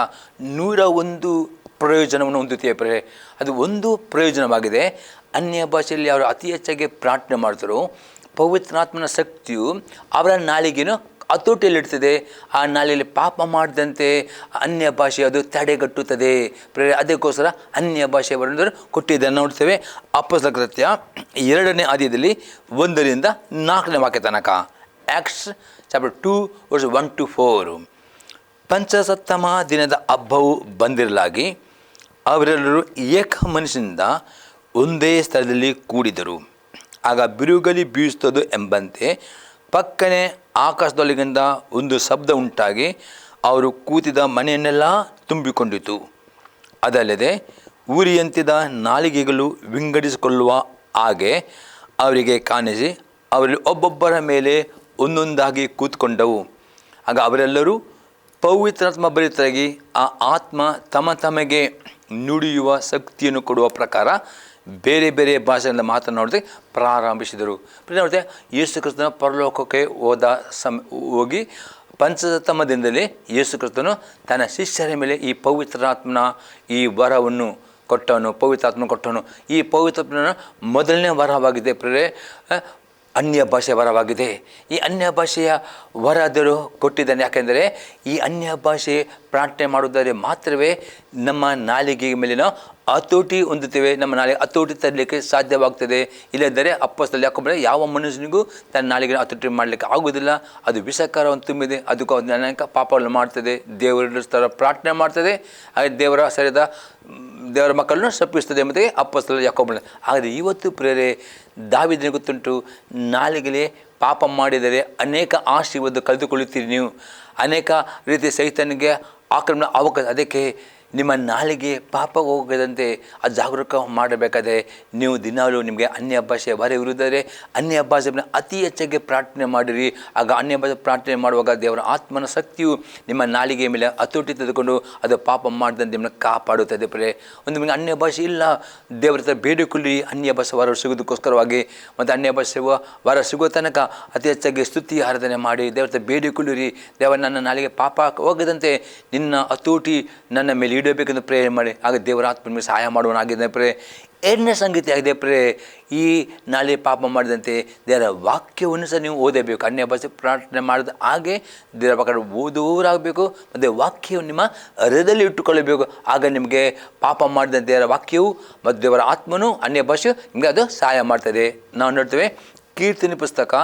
101 ಪ್ರಯೋಜನವನ್ನು ಹೊಂದುತ್ತೇವೆ. ಅದು ಒಂದು ಪ್ರಯೋಜನವಾಗಿದೆ. ಅನ್ಯ ಭಾಷೆಯಲ್ಲಿ ಅವರು ಅತಿ ಹೆಚ್ಚಾಗಿ ಪ್ರಾರ್ಥನೆ ಮಾಡ್ತಾರೋ ಪವಿತ್ರಾತ್ಮನ ಶಕ್ತಿಯು ಅವರ ನಾಲಿಗೆಯನ್ನು ಹತೋಟಿಯಲ್ಲಿಡ್ತದೆ. ಆ ನಾಲಿಗೆಯಲ್ಲಿ ಪಾಪ ಮಾಡಿದಂತೆ ಅನ್ಯ ಭಾಷೆ ಅದು ತಡೆಗಟ್ಟುತ್ತದೆ. ಅದಕ್ಕೋಸ್ಕರ ಅನ್ಯ ಭಾಷೆ ಬರೆದು ಕೊಟ್ಟಿದ್ದನ್ನು ನೋಡ್ತೇವೆ. ಅಪೊಸ್ತಲರ ಕೃತ್ಯ 2ನೇ ಅಧ್ಯಾಯದಲ್ಲಿ 1ರಿಂದ 4ನೇ ವಾಕ್ಯ ತನಕ. Acts chapter 2 verse 1-4. ಪಂಚಸತ್ತಮ ದಿನದ ಹಬ್ಬವು ಬಂದಿರಲಾಗಿ ಅವರೆಲ್ಲರೂ ಏಕ ಮನಸ್ಸಿನಿಂದ ಒಂದೇ ಸ್ಥಳದಲ್ಲಿ ಕೂಡಿದರು. ಆಗ ಬಿರುಗಾಳಿ ಬೀಸುತ್ತದೆ ಎಂಬಂತೆ ಪಕ್ಕನೆ ಆಕಾಶದೊಳಗಿಂದ ಒಂದು ಶಬ್ದ ಉಂಟಾಗಿ ಅವರು ಕೂತಿದ್ದ ಮನೆಯನ್ನೆಲ್ಲ ತುಂಬಿಕೊಂಡಿತು. ಅದಲ್ಲದೆ ಉರಿಯಂತಿದ್ದ ನಾಲಿಗೆಗಳು ವಿಂಗಡಿಸಿಕೊಳ್ಳುವ ಹಾಗೆ ಅವರಿಗೆ ಕಾಣಿಸಿ ಅವರಲ್ಲಿ ಒಬ್ಬೊಬ್ಬರ ಮೇಲೆ ಒಂದೊಂದಾಗಿ ಕೂತ್ಕೊಂಡವು. ಆಗ ಅವರೆಲ್ಲರೂ ಪವಿತ್ರಾತ್ಮ ಭರಿತರಾಗಿ ಆ ಆತ್ಮ ತಮಗೆ ನುಡಿಯುವ ಶಕ್ತಿಯನ್ನು ಕೊಡುವ ಪ್ರಕಾರ ಬೇರೆ ಬೇರೆ ಭಾಷೆಯಿಂದ ಮಾತನಾಡೋದಕ್ಕೆ ಪ್ರಾರಂಭಿಸಿದರು. ನೋಡಿದೆ, ಯೇಸು ಕ್ರಿಸ್ತನ ಪರಲೋಕಕ್ಕೆ ಹೋಗಿ ಪಂಚಸತ್ತಮ ದಿನದಲ್ಲಿ ಯೇಸು ಕ್ರಿಸ್ತನು ತನ್ನ ಶಿಷ್ಯರ ಮೇಲೆ ಈ ಪವಿತ್ರಾತ್ಮನ ಈ ವರವನ್ನು ಕೊಟ್ಟವನು. ಈ ಪವಿತ್ರಾತ್ಮನ ಮೊದಲನೇ ವರವಾಗಿದೆ ಅನ್ಯ ಭಾಷೆ ವರವಾಗಿದೆ. ಈ ಅನ್ಯ ಭಾಷೆಯ ವರದರು ಕೊಟ್ಟಿದ್ದಾನೆ. ಯಾಕೆಂದರೆ ಈ ಅನ್ಯ ಭಾಷೆ ಪ್ರಾರ್ಥನೆ ಮಾಡುವುದಾದರೆ ಮಾತ್ರವೇ ನಮ್ಮ ನಾಲಿಗೆ ಮೇಲಿನ ಹತೋಟಿ ಹೊಂದುತ್ತೇವೆ. ನಮ್ಮ ನಾಲಿಗೆ ಹತೋಟಿ ತರಲಿಕ್ಕೆ ಸಾಧ್ಯವಾಗ್ತದೆ. ಇಲ್ಲದರೆ ಅಪೊಸ್ತಲ ಯಾಕೋಬ ಯಾವ ಮನುಷ್ಯನಿಗೂ ತನ್ನ ನಾಲಿಗೆ ಹತೋಟಿ ಮಾಡಲಿಕ್ಕೆ ಆಗುವುದಿಲ್ಲ. ಅದು ವಿಷಕಾರವನ್ನು ತುಂಬಿದೆ. ಅದಕ್ಕೂ ಅನೇಕ ಪಾಪಗಳನ್ನು ಮಾಡ್ತದೆ. ದೇವರ ಥರ ಪ್ರಾರ್ಥನೆ ಮಾಡ್ತದೆ. ದೇವರ ಮಕ್ಕಳನ್ನು ಶಪಿಸ್ತದೆ ಮತ್ತು ಅಪೊಸ್ತಲ ಯಾಕೋಬ. ಆದರೆ ಇವತ್ತು ಪ್ರೇರೆ ದಾವೀದನಿಗೆ ಗೊತ್ತುಂಟು, ನಾಲಿಗೆಲೆ ಪಾಪ ಮಾಡಿದರೆ ಅನೇಕ ಆಶೀರ್ವಾದ ಕಳೆದುಕೊಳ್ಳುತ್ತೀರಿ ನೀವು. ಅನೇಕ ರೀತಿಯ ಸೈತಾನಿಗೆ ಆಕ್ರಮಣ ಅವಕಾಶ. ಅದಕ್ಕೆ ನಿಮ್ಮ ನಾಲಿಗೆ ಪಾಪ ಹೋಗದಂತೆ ಅದು ಜಾಗರೂಕ ಮಾಡಬೇಕಾದ್ರೆ ನೀವು ದಿನಾಲೂ ನಿಮಗೆ ಅನ್ಯ ಭಾಷೆ ವರ ಇರುವುದಾದರೆ ಅನ್ಯ ಭಾಷೆಯನ್ನು ಅತಿ ಹೆಚ್ಚಾಗಿ ಪ್ರಾರ್ಥನೆ ಮಾಡಿರಿ. ಆಗ ಅನ್ಯ ಭಾಷೆ ಪ್ರಾರ್ಥನೆ ಮಾಡುವಾಗ ದೇವರ ಆತ್ಮನ ಶಕ್ತಿಯು ನಿಮ್ಮ ನಾಲಿಗೆ ಮೇಲೆ ಹತೋಟಿ ತೆಗೆದುಕೊಂಡು ಅದು ಪಾಪ ಮಾಡದಂತೆ ನಿಮ್ಮನ್ನು ಕಾಪಾಡುತ್ತದೆ. ಒಂದು ನಿಮಗೆ ಅನ್ಯ ಭಾಷೆ ಇಲ್ಲ, ದೇವರ ಹತ್ರ ಬೇಡಿಕೊಳ್ಳಿ ಅನ್ಯ ಭಾಷೆ ವರ ಸಿಗೋದಕ್ಕೋಸ್ಕರವಾಗಿ. ಮತ್ತು ಅನ್ಯ ಭಾಷೆ ವರ ಸಿಗೋ ತನಕ ಅತಿ ಹೆಚ್ಚಾಗಿ ಸ್ತುತಿ ಆರಾಧನೆ ಮಾಡಿ ದೇವರ ಹತ್ರ ಬೇಡಿಕೊಳ್ಳಿರಿ. ದೇವರ ನನ್ನ ನಾಲಿಗೆ ಪಾಪ ಹೋಗದಂತೆ ನಿನ್ನ ಹತೋಟಿ ನನ್ನ ಮೇಲೆ ಇಡಬೇಕೆಂದು ಪ್ರೇರಣೆ ಮಾಡಿ. ಆಗ ದೇವರ ಆತ್ಮ ಮೇಲೆ ಸಹಾಯ ಮಾಡುವನಾಗಿದೆ. ಎರಡನೇ ಸಂಗತಿ ಆಗಿದೆ ಈ ನಾಳೆ ಪಾಪ ಮಾಡಿದಂತೆ ದೇವರ ವಾಕ್ಯವನ್ನು ಸಹ ನೀವು ಓದಬೇಕು. ಅನ್ಯ ಭಾಷೆ ಪ್ರಾರ್ಥನೆ ಮಾಡಿದ ಹಾಗೆ ದೇವರ ಪ್ರಕಾರ ಓದೋರಾಗಬೇಕು. ಮತ್ತು ವಾಕ್ಯವನ್ನು ನಿಮ್ಮ ಹೃದಯದಲ್ಲಿ ಇಟ್ಟುಕೊಳ್ಳಬೇಕು. ಆಗ ನಿಮಗೆ ಪಾಪ ಮಾಡಿದಂತೆ ದೇವರ ವಾಕ್ಯವು ಮತ್ತು ದೇವರ ಆತ್ಮನು ಅನ್ಯ ಭಾಷೆಯು ನಿಮಗೆ ಅದು ಸಹಾಯ ಮಾಡ್ತದೆ. ನಾವು ನೋಡ್ತೇವೆ ಕೀರ್ತನೆ ಪುಸ್ತಕ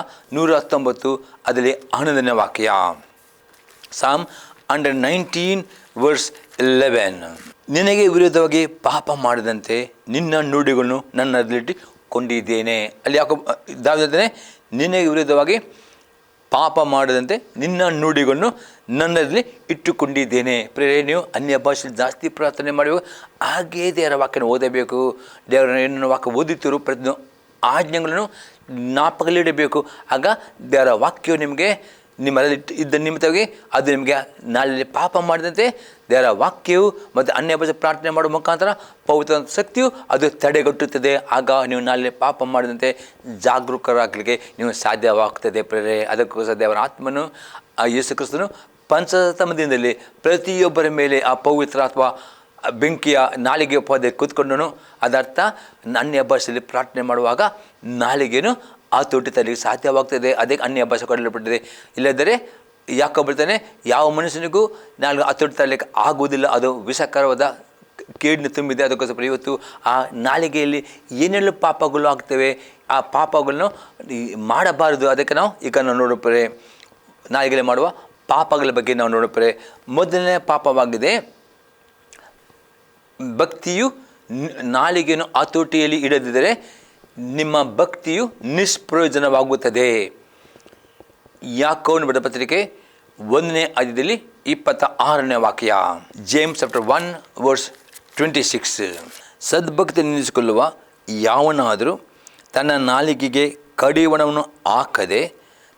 119 ಅದರಲ್ಲಿ 11ನೇ ವಾಕ್ಯ. ಸಾಮ್ 119 ವರ್ಸ್ 11. ನಿನಗೆ ವಿರುದ್ಧವಾಗಿ ಪಾಪ ಮಾಡದಂತೆ ನಿನ್ನ ನುಡಿಗಳನ್ನು ನನ್ನಲ್ಲಿಟ್ಟುಕೊಂಡಿದ್ದೇನೆ. ಅಲ್ಲಿ ಯಾಕೋ ದಾವೀದನೇ ನಿನಗೆ ವಿರುದ್ಧವಾಗಿ ಪಾಪ ಮಾಡದಂತೆ ನಿನ್ನ ನುಡಿಗಳನ್ನು ನನ್ನಲ್ಲಿ ಇಟ್ಟುಕೊಂಡಿದ್ದೇನೆ. ನೀವು ಅನ್ಯ ಭಾಷೆಯಲ್ಲಿ ಜಾಸ್ತಿ ಪ್ರಾರ್ಥನೆ ಮಾಡಬೇಕು. ಹಾಗೆಯೇ ದೇವರ ವಾಕ್ಯನ ಓದಬೇಕು. ದೇವರ ಏನು ವಾಕ್ಯ ಓದುತ್ತಿರು ಪ್ರತಿ ಆಜ್ಞೆಗಳನ್ನು ಜ್ಞಾಪಕದಲ್ಲಿಡಬೇಕು. ಆಗ ದೇವರ ವಾಕ್ಯವು ನಿಮಗೆ ನಿಮ್ಮಲ್ಲಿ ಇದ್ದ ನಿಮಿತ್ತವಾಗಿ ಅದು ನಿಮಗೆ ನಾಳೆ ಪಾಪ ಮಾಡಿದಂತೆ ದೇವರ ವಾಕ್ಯವು ಮತ್ತು ಅನ್ಯ ಭಾಷೆ ಪ್ರಾರ್ಥನೆ ಮಾಡುವ ಮುಖಾಂತರ ಪವಿತ್ರ ಶಕ್ತಿಯು ಅದು ತಡೆಗಟ್ಟುತ್ತದೆ. ಆಗ ನೀವು ನಾಳೆ ಪಾಪ ಮಾಡಿದಂತೆ ಜಾಗರೂಕರಾಗಲಿಕ್ಕೆ ನೀವು ಸಾಧ್ಯವಾಗ್ತದೆ. ಅದಕ್ಕೋಸ್ಕರ ದೇವರ ಆತ್ಮನು ಯೇಸು ಕ್ರಿಸ್ತನು ಪಂಚಸತ್ತಮ ದಿನದಲ್ಲಿ ಪ್ರತಿಯೊಬ್ಬರ ಮೇಲೆ ಆ ಪವಿತ್ರ ಅಥವಾ ಬೆಂಕಿಯ ನಾಲಿಗೆ ಪದ ಕೂತ್ಕೊಂಡನು. ಅದರ್ಥ ಅನ್ಯ ಭಾಷೆಯಲ್ಲಿ ಪ್ರಾರ್ಥನೆ ಮಾಡುವಾಗ ನಾಲಿಗೆಯನ್ನು ಹತೋಟಿ ತರಲಿಕ್ಕೆ ಸಾಧ್ಯವಾಗ್ತದೆ. ಅದಕ್ಕೆ ಅನ್ಯ ಭಾಷೆ ಕೊಡಲ್ಪಟ್ಟಿದೆ. ಇಲ್ಲದರೆ ಯಾಕೋಬ ಹೇಳ್ತಾನೆ, ಯಾವ ಮನುಷ್ಯನಿಗೂ ನಾಲ್ಕು ಹತೋಟಿ ತರಲಿಕ್ಕೆ ಆಗುವುದಿಲ್ಲ. ಅದು ವಿಷಕರವಾದ ಕೇಡಿನ ತುಂಬಿದೆ. ಅದಕ್ಕೋಸ್ಕರ ಇವತ್ತು ಆ ನಾಲಿಗೆಯಲ್ಲಿ ಏನೆಲ್ಲ ಪಾಪಗಳು ಆಗ್ತವೆ, ಆ ಪಾಪಗಳನ್ನು ಮಾಡಬಾರದು. ಅದಕ್ಕೆ ನಾವು ಈಗ ನಾವು ನೋಡೋಪರೆ ನಾಲಿಗೆಯಲ್ಲಿ ಮಾಡುವ ಪಾಪಗಳ ಬಗ್ಗೆ ನಾವು ನೋಡೋಪರೆ ಮೊದಲನೇ ಪಾಪವಾಗಿದೆ ಭಕ್ತಿಯು. ನಾಲಿಗೆಯನ್ನು ಹತೋಟಿಯಲ್ಲಿ ಇಡದಿದ್ದರೆ ನಿಮ್ಮ ಭಕ್ತಿಯು ನಿಷ್ಪ್ರಯೋಜನವಾಗುತ್ತದೆ. ಯಾಕೋಬನ ಬರೆದ ಪತ್ರಿಕೆ 1ನೇ ಅಧ್ಯಾಯದಲ್ಲಿ 26ನೇ ವಾಕ್ಯ. James chapter 1 verse 26. ಸದ್ಭಕ್ತಿ ನಿಲ್ಲಿಸಿಕೊಳ್ಳುವ ಯಾವನಾದರೂ ತನ್ನ ನಾಲಿಗೆಗೆ ಕಡಿವಾಣವನ್ನು ಹಾಕದೆ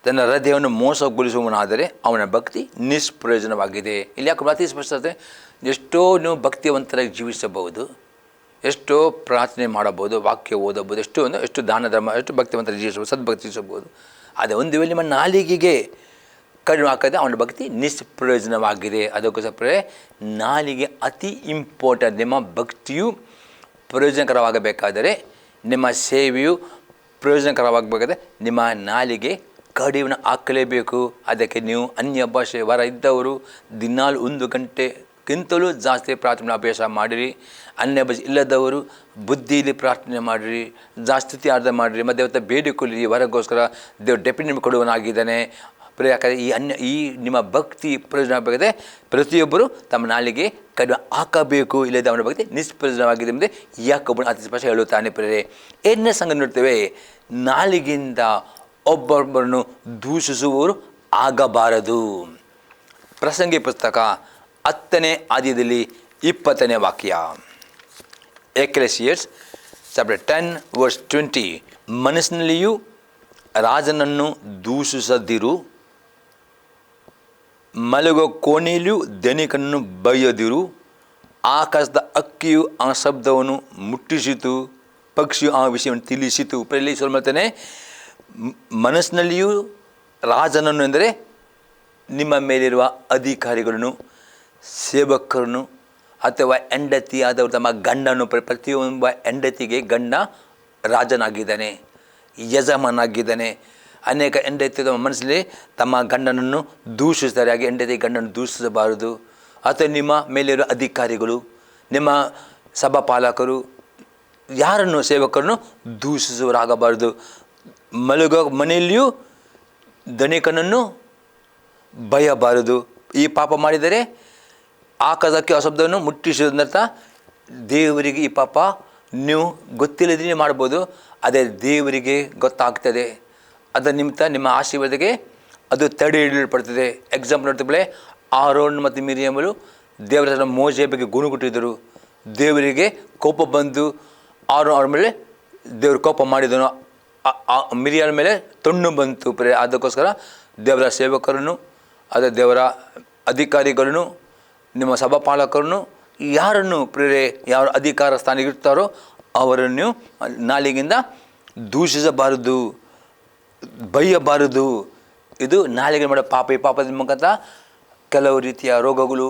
ತನ್ನ ಹೃದಯವನ್ನು ಮೋಸಗೊಳಿಸುವವನಾದರೆ ಅವನ ಭಕ್ತಿ ನಿಷ್ಪ್ರಯೋಜನವಾಗಿದೆ. ಇಲ್ಲಿ ಯಾಕೆ ಅತಿ ಸ್ಪಷ್ಟತೆ, ಎಷ್ಟೋ ನೀವು ಭಕ್ತಿವಂತರಾಗಿ ಜೀವಿಸಬಹುದು, ಎಷ್ಟೋ ಪ್ರಾರ್ಥನೆ ಮಾಡಬಹುದು, ವಾಕ್ಯ ಓದಬಹುದು, ಎಷ್ಟು ದಾನ ಧರ್ಮ, ಎಷ್ಟು ಭಕ್ತಿವಂತರ ಜೀವಿಸಬಹುದು, ಸದ್ಭಕ್ತಿ ಜೀವಿಸಬಹುದು. ಅದೇ ಒಂದು ವೇಳೆ ನಿಮ್ಮ ನಾಲಿಗೆಗೆ ಕಡಿಮೆ ಹಾಕಿದ್ರೆ ಅವನ ಭಕ್ತಿ ನಿಷ್ಪ್ರಯೋಜನವಾಗಿದೆ. ಅದಕ್ಕೋಸ್ಕರ ನಾಲಿಗೆ ಅತಿ ಇಂಪಾರ್ಟೆಂಟ್. ನಿಮ್ಮ ಭಕ್ತಿಯು ಪ್ರಯೋಜನಕರವಾಗಬೇಕಾದರೆ, ನಿಮ್ಮ ಸೇವೆಯು ಪ್ರಯೋಜನಕರವಾಗಬೇಕಾದ್ರೆ ನಿಮ್ಮ ನಾಲಿಗೆ ಕಡಿಮೆ ಹಾಕಲೇಬೇಕು. ಅದಕ್ಕೆ ನೀವು ಅನ್ಯ ಭಾಷೆ ವರ ಇದ್ದವರು ದಿನಾಲು 1 ಗಂಟೆಗಿಂತಲೂ ಜಾಸ್ತಿ ಪ್ರಾರ್ಥನೆ ಅಭ್ಯಾಸ ಮಾಡಿರಿ. ಅನ್ಯ ಭಾಷೆ ಇಲ್ಲದವರು ಬುದ್ಧಿಯಲ್ಲಿ ಪ್ರಾರ್ಥನೆ ಮಾಡಿರಿ, ಜಾಸ್ತಿ ಅರ್ಥ ಮಾಡಿರಿ, ಮತ್ತು ದೇವತೆ ಬೇಡಿಕೊಳ್ಳಿರಿ. ವರಗೋಸ್ಕರ ದೇವರು ಡೆಫಿನೆಟ್ ಕೊಡುವನಾಗಿದ್ದಾನೆ. ಯಾಕಂದರೆ ಈ ನಿಮ್ಮ ಭಕ್ತಿ ಪ್ರಯೋಜನ ಆಗಬೇಕಾದ್ರೆ ಪ್ರತಿಯೊಬ್ಬರು ತಮ್ಮ ನಾಲಿಗೆ ಕಡಿಮೆ ಹಾಕಬೇಕು, ಇಲ್ಲದೆ ಅವನ ಭಕ್ತಿ ನಿಷ್ಪ್ರಯೋಜನವಾಗಿದೆ ಎಂಬುದೇ ಯಾಕೋಬನು ಅತಿ ಸ್ಪಷ್ಟ ಹೇಳುತ್ತಾನೆ. ಪ್ರೇರೆ ಏನೇ ಸಂಗತಿ ನೋಡ್ತೇವೆ, ನಾಲಿಗೆಯಿಂದ ಒಬ್ಬೊಬ್ಬರನ್ನು ದೂಷಿಸುವವರು ಆಗಬಾರದು. ಪ್ರಸಂಗಿ ಪುಸ್ತಕ 10ನೇ ಅಧ್ಯಾಯದಲ್ಲಿ 20ನೇ ವಾಕ್ಯ, ಎಕ್ಲೆಸಿಯಸ್ ಚಾಪ್ಟರ್ 10:20, ಮನಸ್ಸಿನಲ್ಲಿಯೂ ರಾಜನನ್ನು ದೂಷಿಸದಿರು, ಮಲಗುವ ಕೋಣೆಯಲ್ಲಿಯೂ ಧನಿಕನನ್ನು ಬೈಯದಿರು. ಆಕಾಶದ ಹಕ್ಕಿಯು ಆ ಶಬ್ದವನ್ನು ಮುಟ್ಟಿಸಿತು, ಪಕ್ಷಿಯು ಆ ವಿಷಯವನ್ನು ತಿಳಿಸಿತು. ಇಲ್ಲಿ ಹೇಳ್ತಾನೆ, ಮನಸ್ಸಿನಲ್ಲಿಯೂ ರಾಜನನ್ನು ಎಂದರೆ ನಿಮ್ಮ ಮೇಲಿರುವ ಅಧಿಕಾರಿಗಳನ್ನು, ಸೇವಕರನ್ನು ಅಥವಾ ಹೆಂಡತಿ ಆದವರು ತಮ್ಮ ಗಂಡನು, ಪ್ರತಿಯೊಬ್ಬ ಹೆಂಡತಿಗೆ ಗಂಡ ರಾಜನಾಗಿದ್ದಾನೆ, ಯಜಮಾನಾಗಿದ್ದಾನೆ. ಅನೇಕ ಹೆಂಡತಿ ತಮ್ಮ ಮನಸ್ಸಲ್ಲಿ ತಮ್ಮ ಗಂಡನನ್ನು ದೂಷಿಸ್ತಾರೆ. ಹಾಗೆ ಹೆಂಡತಿ ಗಂಡನನ್ನು ದೂಷಿಸಬಾರದು. ಅಥವಾ ನಿಮ್ಮ ಮೇಲಿರುವ ಅಧಿಕಾರಿಗಳು, ನಿಮ್ಮ ಸಭಾಪಾಲಕರು, ಯಾರನ್ನು ಸೇವಕರನ್ನು ದೂಷಿಸುವರಾಗಬಾರದು. ಮಲಗುವ ಮನೆಯಲ್ಲಿಯೂ ಧನಿಕನನ್ನು ಬಯಬಾರದು. ಈ ಪಾಪ ಮಾಡಿದರೆ ಆಕಾಶಕ್ಕೆ ಆ ಶಬ್ದವನ್ನು ಮುಟ್ಟಿಸೋದನ್ನರ್ಥ ದೇವರಿಗೆ ಈ ಪಾಪ ನೀವು ಗೊತ್ತಿಲ್ಲದೇ ಮಾಡ್ಬೋದು, ಅದೇ ದೇವರಿಗೆ ಗೊತ್ತಾಗ್ತದೆ. ಅದರ ನಿಮಿತ್ತ ನಿಮ್ಮ ಆಶೀರ್ವಾದಕ್ಕೆ ಅದು ತಡೆ ಹಿಡಿಯಲ್ಪಡ್ತದೆ. ಎಕ್ಸಾಂಪಲ್ ನೋಡ್ತಿದ್ದೆ, ಆರೋನ್ ಮತ್ತು ಮಿರಿಯಮರು ದೇವರ ಮೋಜೆಯ ಬಗ್ಗೆ ಗುಣಗುಟ್ಟಿದ್ದರು. ದೇವರಿಗೆ ಕೋಪ ಬಂದು ಆರೋನ್ ಅವ್ರ ಮೇಲೆ ದೇವರು ಕೋಪ ಮಾಡಿದನು, ಮಿರಿಯರ ಮೇಲೆ ತೊಣ್ಣು ಬಂತು. ಅದಕ್ಕೋಸ್ಕರ ದೇವರ ಸೇವಕರನ್ನು, ಅದೇ ದೇವರ ಅಧಿಕಾರಿಗಳನ್ನು, ನಿಮ್ಮ ಸಭಾಪಾಲಕರನ್ನು, ಯಾರನ್ನು ಯಾವ ಅಧಿಕಾರ ಸ್ಥಾನಗಿರ್ತಾರೋ ಅವರನ್ನು ನಾಲಿಗೆಯಿಂದ ದೂಷಿಸಬಾರದು, ಬೈಯಬಾರದು. ಇದು ನಾಲಿಗೆ ಮಾಡೋ ಪಾಪ. ಈ ಪಾಪದ ಮುಖಾಂತರ ಕೆಲವು ರೀತಿಯ ರೋಗಗಳು,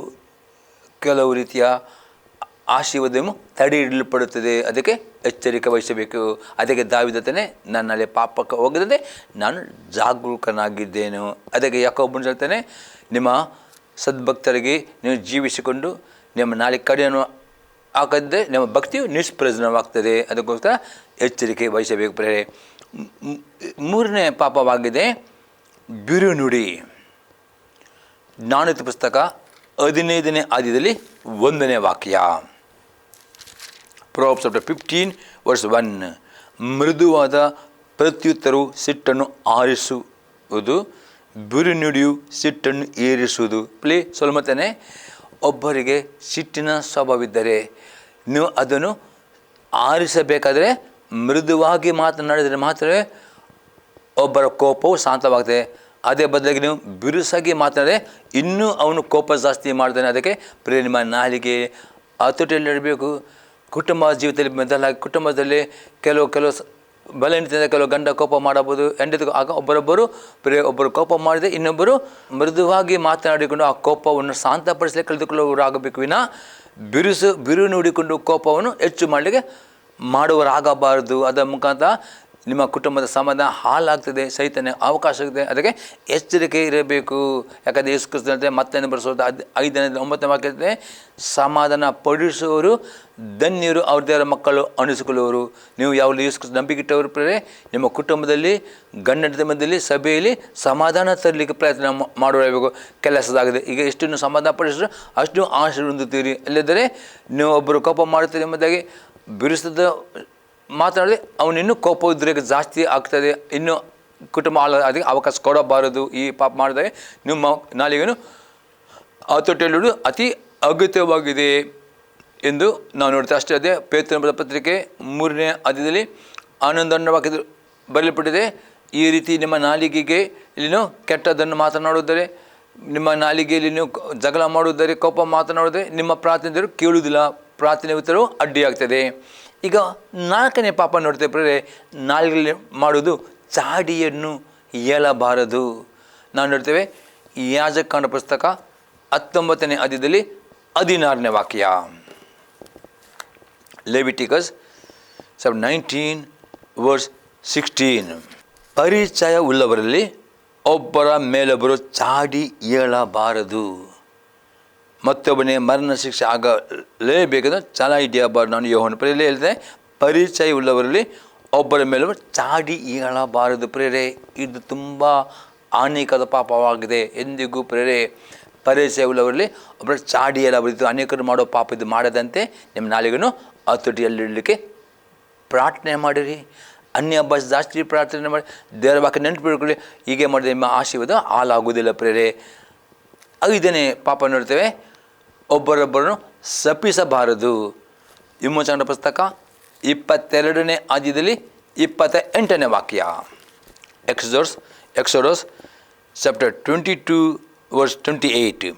ಕೆಲವು ರೀತಿಯ ಆಶೀರ್ವಾದವು ತಡೆ ಹಿಡಿಯಲ್ಪಡುತ್ತದೆ. ಅದಕ್ಕೆ ಎಚ್ಚರಿಕೆ ವಹಿಸಬೇಕು. ಅದಕ್ಕೆ ದಾವೀದನೇ, ನನ್ನಲ್ಲಿ ಪಾಪಕ್ಕೆ ಹೋಗದಂತೆ ನಾನು ಜಾಗರೂಕನಾಗಿದ್ದೇನೆ. ಅದಕ್ಕೆ ಯಾಕೋಬನು ಹೇಳ್ತಾನೆ, ನಿಮ್ಮ ಸದ್ಭಕ್ತರಿಗೆ ನೀವು ಜೀವಿಸಿಕೊಂಡು ನಿಮ್ಮ ನಾಲಿಗೆ ಕಡೆಯನ್ನು ಹಾಕದಿದ್ದರೆ ನಿಮ್ಮ ಭಕ್ತಿಯು ನಿಷ್ಪ್ರಯೋಜನವಾಗ್ತದೆ. ಅದಕ್ಕೋಸ್ಕರ ಎಚ್ಚರಿಕೆ ವಹಿಸಬೇಕು. ಪ್ರೇರೆ 3ನೇ ಪಾಪವಾಗಿದೆ ಬಿರುನುಡಿ. ಜ್ಞಾನೋಕ್ತಿ ಪುಸ್ತಕ 15ನೇ ಅಧ್ಯಾಯದಲ್ಲಿ 1ನೇ ವಾಕ್ಯ, ಪ್ರೊವರ್ಬ್ಸ್ ಚಾಪ್ಟರ್ 15:1, ಮೃದುವಾದ ಪ್ರತ್ಯುತ್ತರವು ಸಿಟ್ಟನ್ನು ಆರಿಸುವುದು, ಬಿರುನುಡಿಯು ಸಿಟ್ಟನ್ನು ಏರಿಸುವುದು. ಸ್ವಲ್ಪನೇ ಒಬ್ಬರಿಗೆ ಸಿಟ್ಟಿನ ಸ್ವಭಾವವಿದ್ದರೆ ನೀವು ಅದನ್ನು ಆರಿಸಬೇಕಾದರೆ ಮೃದುವಾಗಿ ಮಾತನಾಡಿದರೆ ಮಾತ್ರವೇ ಒಬ್ಬರ ಕೋಪವು ಶಾಂತವಾಗ್ತದೆ. ಅದೇ ಬದಲಾಗಿ ನೀವು ಬಿರುಸಾಗಿ ಮಾತನಾಡಿದರೆ ಇನ್ನೂ ಅವನು ಕೋಪ ಜಾಸ್ತಿ ಮಾಡ್ತಾನೆ. ಅದಕ್ಕೆ ನಿಮ್ಮ ನಾಲಿಗೆ ಹತೋಟಿಯಲ್ಲಿಡಬೇಕು. ಕುಟುಂಬ ಜೀವಿತದಲ್ಲಿ ಬದಲಾಗಿ ಕುಟುಂಬದಲ್ಲಿ ಕೆಲವು ಬಲಹೀನತೆಯಿಂದ ಕೆಲವು ಗಂಡ ಕೋಪ ಮಾಡಬಹುದು, ಹೆಂಡತಿ. ಆಗ ಒಬ್ಬರು ಕೋಪ ಮಾಡಿದರೆ ಇನ್ನೊಬ್ಬರು ಮೃದುವಾಗಿ ಮಾತನಾಡಿಕೊಂಡು ಆ ಕೋಪವನ್ನು ಶಾಂತಪಡಿಸಲಿಕ್ಕೆ ಕಳೆದುಕೊಳ್ಳುವವರಾಗಬೇಕು ವಿನ ಬಿರು ನುಡಿಕೊಂಡು ಕೋಪವನ್ನು ಹೆಚ್ಚು ಮಾಡಲಿಕ್ಕೆ ಮಾಡುವರಾಗಬಾರದು. ಅದರ ಮುಖಾಂತರ ನಿಮ್ಮ ಕುಟುಂಬದ ಸಮಾಧಾನ ಹಾಳಾಗ್ತದೆ, ಸೈತಾನ್ಯ ಅವಕಾಶ ಇದೆ. ಅದಕ್ಕೆ ಎಚ್ಚರಿಕೆ ಇರಬೇಕು. ಯಾಕಂದರೆ ಯೇಸು ಕ್ರಿಸ್ತನಂತೆ ಮತ್ತೆ ಬರೆಸೋದು 5:9 ವಾಕ್ಯತೆ, ಸಮಾಧಾನ ಪಡಿಸುವವರು ಧನ್ಯರು, ಅವ್ರ ದೇವರ ಮಕ್ಕಳು ಅನಿಸಿಕೊಳ್ಳುವರು. ನೀವು ಯಾವಾಗಲೂ ಯೇಸು ಕ್ರಿಸ್ತ ನಂಬಿಕಿಟ್ಟವರು ಪ್ರೇರೆ ನಿಮ್ಮ ಕುಟುಂಬದಲ್ಲಿ, ಗಂಡನ ಮಧ್ಯದಲ್ಲಿ, ಸಭೆಯಲ್ಲಿ ಸಮಾಧಾನ ತರಲಿಕ್ಕೆ ಪ್ರಯತ್ನ ಮಾಡುವಬೇಕು. ಕೆಲಸದಾಗಿದೆ. ಈಗ ಎಷ್ಟು ಸಮಾಧಾನ ಪಡಿಸಿದ್ರು ಅಷ್ಟು ಆಶೀರ್ವಾದ ಹೊಂದುತ್ತೀರಿ. ಇಲ್ಲದರೆ ನೀವು ಒಬ್ಬರು ಕೋಪ ಮಾಡುತ್ತೀರಿ ಎಂಬುದಾಗಿ ಬಿರುಸದ ಮಾತನಾಡಿದ್ರೆ ಅವನಿನ್ನೂ ಕೋಪ ಉದ್ರೇಕ ಜಾಸ್ತಿ ಆಗ್ತದೆ. ಇನ್ನು ಕುಟುಂಬ ಅದಕ್ಕೆ ಅವಕಾಶ ಕೊಡಬಾರದು. ಈ ಪಾಪ ಮಾಡಿದಾಗ ನಿಮ್ಮ ನಾಲಿಗೆಯನ್ನು ಹತೋಟಿಯಲ್ಲಿಡುವುದು ಅತಿ ಅಗತ್ಯವಾಗಿದೆ ಎಂದು ನಾವು ನೋಡ್ತೇವೆ. ಅಷ್ಟೇ ಅದೇ ಪೇತ್ರನ ಪತ್ರಿಕೆ 3ನೇ ಅಧ್ಯಾಯದಲ್ಲಿ 11ನೇ ವಾಕ್ಯದಲ್ಲಿ ಬರೆಯಲ್ಪಟ್ಟಿದೆ. ಈ ರೀತಿ ನಿಮ್ಮ ನಾಲಿಗೆಗೆ ಇಲ್ಲಿನೂ ಕೆಟ್ಟದನ್ನು ಮಾತನಾಡುವುದರೆ, ನಿಮ್ಮ ನಾಲಿಗೆಯಲ್ಲಿ ನೀವು ಜಗಳ ಮಾಡುವುದರೆ, ಕೋಪ ಮಾತನಾಡುವುದರೆ ನಿಮ್ಮ ಪ್ರಾರ್ಥನೆ ಕೇಳುವುದಿಲ್ಲ, ಪ್ರಾರ್ಥನೆ ಉತ್ತರವು ಅಡ್ಡಿಯಾಗ್ತದೆ. ಈಗ 4ನೇ ಪಾಪ ನೋಡ್ತೇವೆ ಪ್ರೇರೆ, ನಾಲಿಗೆಯಲ್ಲಿ ಮಾಡುವುದು ಚಾಡಿಯನ್ನು ಹೇಳಬಾರದು. ನಾವು ನೋಡ್ತೇವೆ ಯಾಜಕನ ಪುಸ್ತಕ 19ನೇ ಅಧ್ಯಾಯದಲ್ಲಿ 16ನೇ ವಾಕ್ಯ. ಲೆವಿಟಿಕಸ್ 19:16. ಪರಿಚಯ ಉಳ್ಳವರಲ್ಲಿ ಒಬ್ಬರ ಮೇಲೊಬ್ಬರು ಚಾಡಿ ಹೇಳಬಾರದು, ಮತ್ತೊಬ್ಬನೇ ಮರಣ ಶಿಕ್ಷೆ ಆಗಲೇಬೇಕಂದ್ರೆ ಛಲ ಹಿಡಿಯಬಾರದು. ನಾನು ಯೋಹನ ಪ್ರೇರೆ ಹೇಳ್ತೇನೆ, ಪರಿಚಯ ಉಳ್ಳವರಲ್ಲಿ ಒಬ್ಬರ ಮೇಲೊಬ್ಬರು ಚಾಡಿ ಹೇಳಬಾರದು. ಪ್ರೇರೆ ಇದು ತುಂಬ ಹಾನಿಕರ ಪಾಪವಾಗಿದೆ. ಎಂದಿಗೂ ಪ್ರೇರೆ ಪರಿಚಯ ಉಳ್ಳವರಲ್ಲಿ ಒಬ್ಬರ ಚಾಡಿ ಹೇಳಬಾರದು. ಅನೇಕರು ಮಾಡೋ ಪಾಪ ಇದು ಮಾಡದಂತೆ ನಿಮ್ಮ ನಾಲಿಗೆಯನ್ನು ಹತೋಟಿಯಲ್ಲಿಡಲಿಕ್ಕೆ ಪ್ರಾರ್ಥನೆ ಮಾಡಿರಿ. ಅನ್ಯ ಭಾಷೆ ಜಾಸ್ತಿ ಪ್ರಾರ್ಥನೆ ಮಾಡಿ ದೇವರ ವಾಕ್ಯ ನೆನಪು ಬಿಡ್ಕೊಳ್ಳಿ. ಹೀಗೆ ಮಾಡಿದ್ರೆ ನಿಮ್ಮ ಆಶೀರ್ವಾದ ಹಾಳಾಗುವುದಿಲ್ಲ ಪ್ರೇರೆ. 5ನೇ ಪಾಪ ನೋಡ್ತೇವೆ, ಒಬ್ಬರೊಬ್ಬರನ್ನು ಶಪಿಸಬಾರದು. ವಿಮೋಚನಾ ಪುಸ್ತಕ 22ನೇ ಅಧ್ಯಾಯದಲ್ಲಿ 28ನೇ ವಾಕ್ಯ. Exodus chapter 22:28.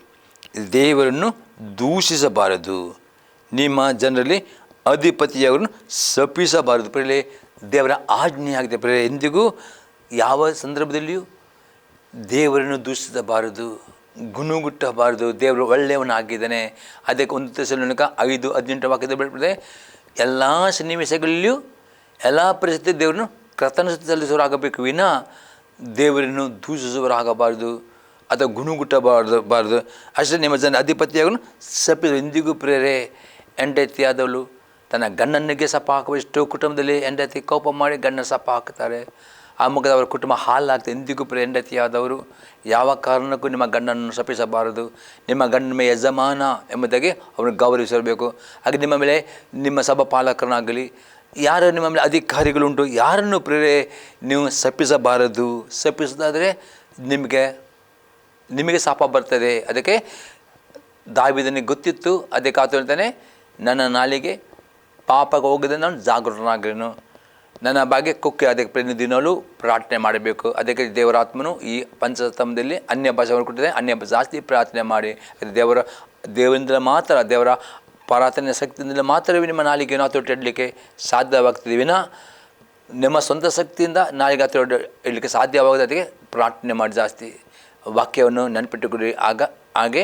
ದೇವರನ್ನು ದೂಷಿಸಬಾರದು, ನಿಮ್ಮ ಜನರಲ್ಲಿ ಅಧಿಪತಿಯವರನ್ನು ಶಪಿಸಬಾರದು. ಪ್ರೇರೆ ದೇವರ ಆಜ್ಞೆ ಆಗಿದೆ ಪ್ರೇರೆ. ಎಂದಿಗೂ ಯಾವ ಸಂದರ್ಭದಲ್ಲಿಯೂ ದೇವರನ್ನು ದೂಷಿಸಬಾರದು, ಗುಣಗುಟ್ಟಬಾರದು. ದೇವರು ಒಳ್ಳೆಯವನಾಗಿದ್ದಾನೆ. ಅದಕ್ಕೆ 1 ಥೆಸಲೋನಿಕ 5:18 ವಾಕ್ಯದ ಬರ್ತದೆ, ಎಲ್ಲ ಸನ್ನಿವೇಶಗಳಲ್ಲಿಯೂ ಎಲ್ಲ ಪರಿಸ್ಥಿತಿ ದೇವರನ್ನು ಕರ್ತನ ಸಲ್ಲಿಸುವವರಾಗಬೇಕು ವಿನ ದೇವರನ್ನು ದೂಷಿಸುವವರಾಗಬಾರದು ಅಥವಾ ಗುಣಗುಟ್ಟಬಾರದು. ಅಷ್ಟೇ ನಿಮ್ಮ ಜನ ಅಧಿಪತಿಯಾಗಲು ಶಪಿಸ. ಎಂದಿಗೂ ಪ್ರೇರೆ ಹೆಂಡತಿಯಾದವಳು ತನ್ನ ಗಂಡನಿಗೆ ಸಪ ಹಾಕುವ ಎಷ್ಟೋ ಕುಟುಂಬದಲ್ಲಿ ಹೆಂಡತಿ ಕೋಪ ಮಾಡಿ ಗಂಡನ ಸಪ ಹಾಕ್ತಾರೆ. ಆ ಮುಖದ ಅವರ ಕುಟುಂಬ ಹಾಲಾಗ್ತದೆ. ಎಂದಿಗೂ ಹೆಂಡತಿಯಾದವರು ಯಾವ ಕಾರಣಕ್ಕೂ ನಿಮ್ಮ ಗಂಡನನ್ನು ಶಪಿಸಬಾರದು. ನಿಮ್ಮ ಗಂಡನ ಮೇಲೆ ಯಜಮಾನ ಎಂಬುದಾಗಿ ಅವರನ್ನು ಗೌರವಿಸಬೇಕು. ಹಾಗೆ ನಿಮ್ಮ ಮೇಲೆ ನಿಮ್ಮ ಸಭಾ ಪಾಲಕರನ್ನಾಗಲಿ ಯಾರು ನಿಮ್ಮ ಮೇಲೆ ಅಧಿಕಾರಿಗಳುಂಟು ಯಾರನ್ನು ಪ್ರೇರೆ ನೀವು ಶಪಿಸಬಾರದು. ಶಪಿಸೋದಾದರೆ ನಿಮಗೆ ಶಾಪ ಬರ್ತದೆ. ಅದಕ್ಕೆ ದಾವೀದನಿಗೆ ಗೊತ್ತಿತ್ತು. ಅದಕ್ಕೆ ಆತ ಹೇಳ್ತಾನೆ, ನನ್ನ ನಾಲಿಗೆ ಪಾಪಕ್ಕೆ ಹೋಗದೆ ನಾನು ಜಾಗೃತನಾಗಿರನು, ನನ್ನ ಬಗ್ಗೆ ಕುಕ್ಕೆ. ಅದಕ್ಕೆ ಪ್ರತಿದಿನವೂ ಪ್ರಾರ್ಥನೆ ಮಾಡಬೇಕು. ಅದಕ್ಕೆ ದೇವರಾತ್ಮನು ಈ ಪಂಚಸ್ತಂಭದಲ್ಲಿ ಅನ್ಯ ಭಾಷೆಯನ್ನು ಕೊಟ್ಟಿದೆ. ಅನ್ಯ ಜಾಸ್ತಿ ಪ್ರಾರ್ಥನೆ ಮಾಡಿ ದೇವರಿಂದ ಮಾತ್ರ, ದೇವರ ಪ್ರಾರ್ಥನೆ ಶಕ್ತಿಯಿಂದ ಮಾತ್ರವೇ ನಿಮ್ಮ ನಾಲಿಗೆಯನ್ನು ಹತೋಟಿ ಇಡಲಿಕ್ಕೆ ಸಾಧ್ಯವಾಗ್ತದೆ ವಿನ ನಿಮ್ಮ ಸ್ವಂತ ಶಕ್ತಿಯಿಂದ ನಾಲಿಗೆ ಹತೋಟಿ ಇಡಲಿಕ್ಕೆ ಸಾಧ್ಯವಾಗದೆ. ಅದಕ್ಕೆ ಪ್ರಾರ್ಥನೆ ಮಾಡಿ ಜಾಸ್ತಿ ವಾಕ್ಯವನ್ನು ನೆನಪಿಟ್ಟುಕೊಳ್ಳಿ. ಹಾಗೆ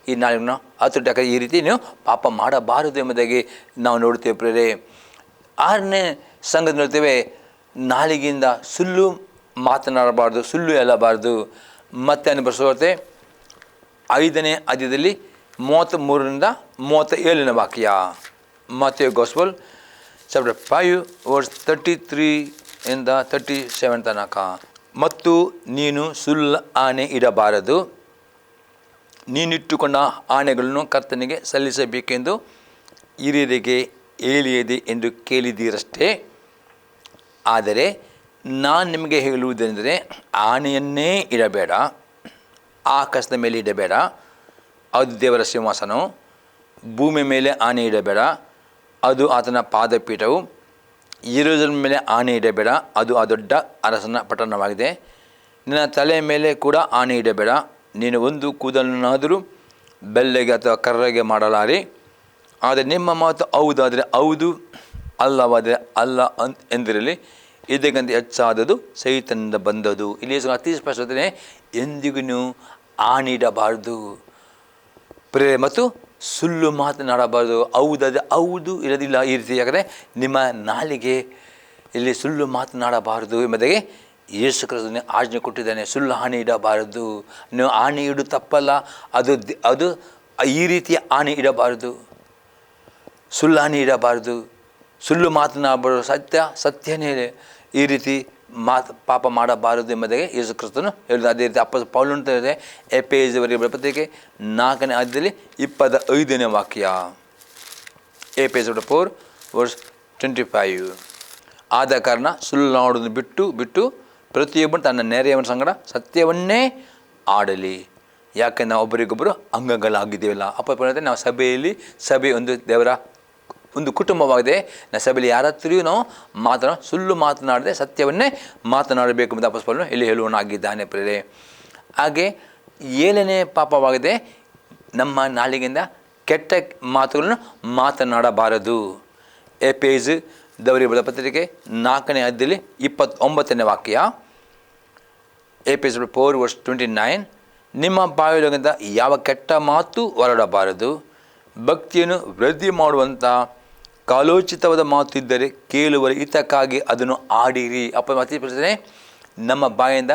ಈ ನಾಲಿಗೆಯನ್ನು ಹತೋಟಿ ಹಾಕಿ ಈ ರೀತಿ ನೀವು ಪಾಪ ಮಾಡಬಾರದು ಎಂಬುದಾಗಿ ನಾವು ನೋಡ್ತೇವೆ ಪ್ರೇರೆ. 6ನೇ ಸಂಗತಿ ನೋಡ್ತೇವೆ, ನಾಲಿಗೆಯಿಂದ ಸುಳ್ಳು ಮಾತನಾಡಬಾರ್ದು, ಸುಳ್ಳು ಹೇಳಬಾರ್ದು. ಮತ್ತೆ ಅನುಭವಿಸುತ್ತೆ 5ನೇ ಅಧ್ಯಾಯದಲ್ಲಿ 33ರಿಂದ 37ನೇ ವಾಕ್ಯ. ಮತ್ತೇ ಗಾಸ್ಪಲ್ ಚಾಪ್ಟರ್ 5:33-37 ತನಕ. ಮತ್ತು ನೀನು ಸುಳ್ಳು ಆಣೆ ಇಡಬಾರದು, ನೀನಿಟ್ಟುಕೊಂಡ ಆಣೆಗಳನ್ನು ಕರ್ತನಿಗೆ ಸಲ್ಲಿಸಬೇಕೆಂದು ಹಿರಿಯರಿಗೆ ಹೇಳಿಯದೆ ಎಂದು ಕೇಳಿದ್ದೀರಷ್ಟೇ. ಆದರೆ ನಾನು ನಿಮಗೆ ಹೇಳುವುದೆಂದರೆ, ಆಣೆಯನ್ನೇ ಇಡಬೇಡ, ಆಕಾಶದ ಮೇಲೆ ಇಡಬೇಡ, ಅದು ದೇವರ ಸಿಂಹಾಸನವು. ಭೂಮಿಯ ಮೇಲೆ ಆಣೆ ಇಡಬೇಡ, ಅದು ಆತನ ಪಾದಪೀಠವು. ಯೆರೂಸಲೇಮಿನ ಮೇಲೆ ಆಣೆ ಇಡಬೇಡ, ಅದು ಆ ದೊಡ್ಡ ಅರಸನ ಪಟ್ಟಣವಾಗಿದೆ. ನಿನ್ನ ತಲೆಯ ಮೇಲೆ ಕೂಡ ಆಣೆ ಇಡಬೇಡ, ನೀನು ಒಂದು ಕೂದಲನ್ನಾದರೂ ಬೆಳ್ಳಗೆ ಅಥವಾ ಕರ್ರಗೆ ಮಾಡಲಾರೆ. ಆದರೆ ನಿಮ್ಮ ಮಾತು ಹೌದಾದರೆ ಹೌದು, ಅಲ್ಲವಾದರೆ ಅಲ್ಲ ಎಂದಿರಲಿ. ಇದಕ್ಕಿಂತ ಹೆಚ್ಚಾದದು ಸೈತನಿಂದ ಬಂದದು. ಇಲ್ಲಿ ಅತಿ ಸ್ಪಷ್ಟತೆ, ಎಂದಿಗೂ ನೀವು ಆಣೆ ಇಡಬಾರ್ದು ಪ್ರೇರೆ ಮತ್ತು ಸುಳ್ಳು ಮಾತನಾಡಬಾರ್ದು. ಹೌದಾದರೆ ಹೌದು, ಇರೋದಿಲ್ಲ ಈ ರೀತಿ. ಯಾಕಂದರೆ ನಿಮ್ಮ ನಾಲಿಗೆ ಇಲ್ಲಿ ಸುಳ್ಳು ಮಾತನಾಡಬಾರದು ಎಂಬುದಾಗಿ ಯೇಸು ಕ್ರಿಸ್ತನೇ ಆಜ್ಞೆ ಕೊಟ್ಟಿದ್ದಾನೆ. ಸುಳ್ಳು ಆಣೆ ಇಡಬಾರದು. ನೀವು ಆಣೆ ಇಡು ತಪ್ಪಲ್ಲ, ಅದು ಈ ರೀತಿಯ ಆಣೆ ಇಡಬಾರದು, ಸುಳ್ಳು ಆಣೆ ಇಡಬಾರದು, ಸುಳ್ಳು ಮಾತನಾಡಬಾರದು, ಸತ್ಯನೇ ಈ ರೀತಿ ಪಾಪ ಮಾಡಬಾರದು ಎಂಬುದಾಗಿ ಯೇಸು ಕ್ರಿಸ್ತನು ಹೇಳಿದ. ಅದೇ ರೀತಿ ಪೌಲನು ಹೇಳಿದೆ, ಎಫೆಸದವರಿಗೆ ಬರೆದ ಪತ್ರಿಕೆ 4ನೇ ಅಧ್ಯಾಯದಲ್ಲಿ 25ನೇ ವಾಕ್ಯ. ಎಫೆಸಸ್ 4:25. ಆದ ಕಾರಣ ಸುಳ್ಳಾಡುವುದು ಬಿಟ್ಟು ಪ್ರತಿಯೊಬ್ಬನು ತನ್ನ ನೆರೆಯವನ ಸಂಗಡ ಸತ್ಯವನ್ನೇ ಆಡಲಿ. ಯಾಕೆ ನಾವು ಒಬ್ಬರಿಗೊಬ್ಬರು ಅಂಗಗಳಾಗಿದ್ದೇವಲ್ಲ. ಹೇಳ್ತಾರೆ, ನಾವು ಸಭೆ ಒಂದು ದೇವರ ಒಂದು ಕುಟುಂಬವಾಗಿದೆ. ಸಭೆಯಲ್ಲಿ ಯಾರ ಹತ್ತಿರವೂ ನಾವು ಸುಳ್ಳು ಮಾತನಾಡದೆ ಸತ್ಯವನ್ನೇ ಮಾತನಾಡಬೇಕು ಎಂದು ಅಪೊಸ್ತಲನು ಇಲ್ಲಿ ಹೇಳುವನಾಗಿದ್ದಾನೆ ಪ್ರೇರೆ. ಹಾಗೆ 7ನೇ ಪಾಪವಾಗಿದೆ, ನಮ್ಮ ನಾಲಿಗೆಯಿಂದ ಕೆಟ್ಟ ಮಾತುಗಳನ್ನು ಮಾತನಾಡಬಾರದು. ಎಫೆಸದವರಿಗೆ ಬರೆದ ಪತ್ರಿಕೆ 4ನೇ ಅಧ್ಯಾಯದಲ್ಲಿ 29ನೇ ವಾಕ್ಯ. ಎಪಿಸೋಡ್ 4:29, ನಿಮ್ಮ ಬಾಯಿಯೊಳಗಿಂದ ಯಾವ ಕೆಟ್ಟ ಮಾತು ಹೊರಡಬಾರದು, ಭಕ್ತಿಯನ್ನು ವೃದ್ಧಿ ಮಾಡುವಂಥ ಕಾಲೋಚಿತವಾದ ಮಾತು ಇದ್ದರೆ ಕೇಳುವರ ಹಿತಕ್ಕಾಗಿ ಅದನ್ನು ಆಡಿರಿ. ಅಪ್ಪ ಮಾತಿನ ನಮ್ಮ ಬಾಯಿಂದ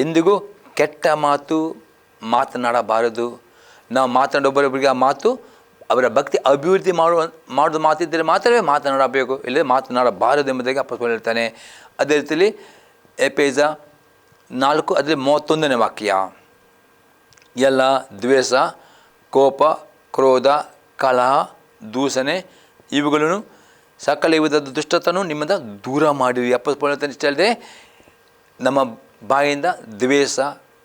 ಎಂದಿಗೂ ಕೆಟ್ಟ ಮಾತು ಮಾತನಾಡಬಾರದು. ನಾವು ಮಾತನಾಡೊಬ್ಬರೊಬ್ಬರಿಗೆ ಆ ಮಾತು ಅವರ ಭಕ್ತಿ ಅಭಿವೃದ್ಧಿ ಮಾಡೋದು ಮಾತಿದ್ದರೆ ಮಾತ್ರವೇ ಮಾತನಾಡಬೇಕು, ಇಲ್ಲದೆ ಮಾತನಾಡಬಾರದು ಎಂಬುದಾಗಿ ಅಪ್ಪಸ್ತಲನು ಹೇಳ್ತಾನೆ. ಅದೇ ರೀತಿಯಲ್ಲಿ ಎಫೆಸ 4 ಅದರಲ್ಲಿ 31ನೇ ವಾಕ್ಯ, ಎಲ್ಲ ದ್ವೇಷ, ಕೋಪ, ಕ್ರೋಧ, ಕಲಹ, ದೂಷಣೆ ಇವುಗಳನ್ನು ಸಕಲ ವಿಧದ ದುಷ್ಟತನು ನಿಮ್ಮಿಂದ ದೂರ ಮಾಡಿರಿ. ಅಪ್ಪಸ್ತಲನು ಇಷ್ಟ ಹೇಳಿದೆ, ನಮ್ಮ ಬಾಯಿಂದ ದ್ವೇಷ,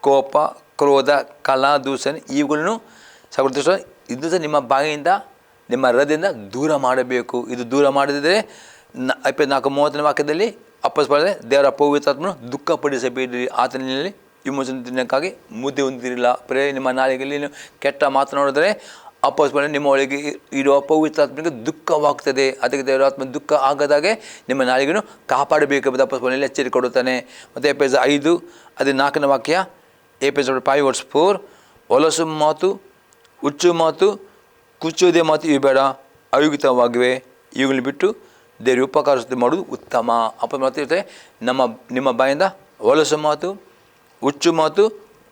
ಕೋಪ, ಕ್ರೋಧ, ಕಲಹ, ದೂಷಣೆ ಇವುಗಳನ್ನು ಸಕಲ ದುಷ್ಟ ಇದು ನಿಮ್ಮ ಬಾಯಿಯಿಂದ ನಿಮ್ಮ ಹೃದಯದಿಂದ ದೂರ ಮಾಡಬೇಕು. ಇದು ದೂರ ಮಾಡದಿದ್ದರೆ 4:30ನೇ ವಾಕ್ಯದಲ್ಲಿ ಅಪ್ಪಸ್ತಲನು ದೇವರ ಪವಿತ್ರಾತ್ಮನು ದುಃಖಪಡಿಸಬೇಡಿರಿ, ಆತನಲ್ಲಿ ವಿಮೋಚನೆ ದಿನಕ್ಕಾಗಿ ಮುದ್ದೆ ಹೊಂದಿರಲಿಲ್ಲ. ನಿಮ್ಮ ನಾಲಿಗೆಯಲ್ಲಿ ನೀವು ಕೆಟ್ಟ ಮಾತನಾಡಿದರೆ ಅಪ್ಪಸ್ತಲನು ನಿಮ್ಮ ಒಳಗೆ ಇರುವ ಪವಿತ್ರಾತ್ಮನಿಗೆ ದುಃಖವಾಗ್ತದೆ. ಅದಕ್ಕೆ ದೇವರಾತ್ಮ ದುಃಖ ಆಗದಾಗೆ ನಿಮ್ಮ ನಾಲಿಗೆಯನ್ನು ಕಾಪಾಡಬೇಕೆಂಬುದು ಅಪ್ಪಸ್ತಲನು ಎಚ್ಚರಿಕೆ ಕೊಡುತ್ತಾನೆ. ಮತ್ತು ಎಫೆಸ 5 ಅದು 4ನೇ ವಾಕ್ಯ, ಎಪಿಸೋಡ್ 5:4, ಹೊಲಸು ಮಾತು, ಹುಚ್ಚು ಮಾತು, ಕುಚ್ಚುವುದೇ ಮಾತು ಇವು ಬೇಡ, ಅಯುಕ್ತವಾಗಿವೆ, ಇವುಗಳನ್ನ ಬಿಟ್ಟು ದೇವರ ಉಪಕಾರ ಮಾಡುವುದು ಉತ್ತಮ. ಅಪ್ಪ ಮಾತಿರುತ್ತೆ, ನಿಮ್ಮ ಬಾಯಿಂದ ಹೊಲಸು ಮಾತು, ಹುಚ್ಚು ಮಾತು,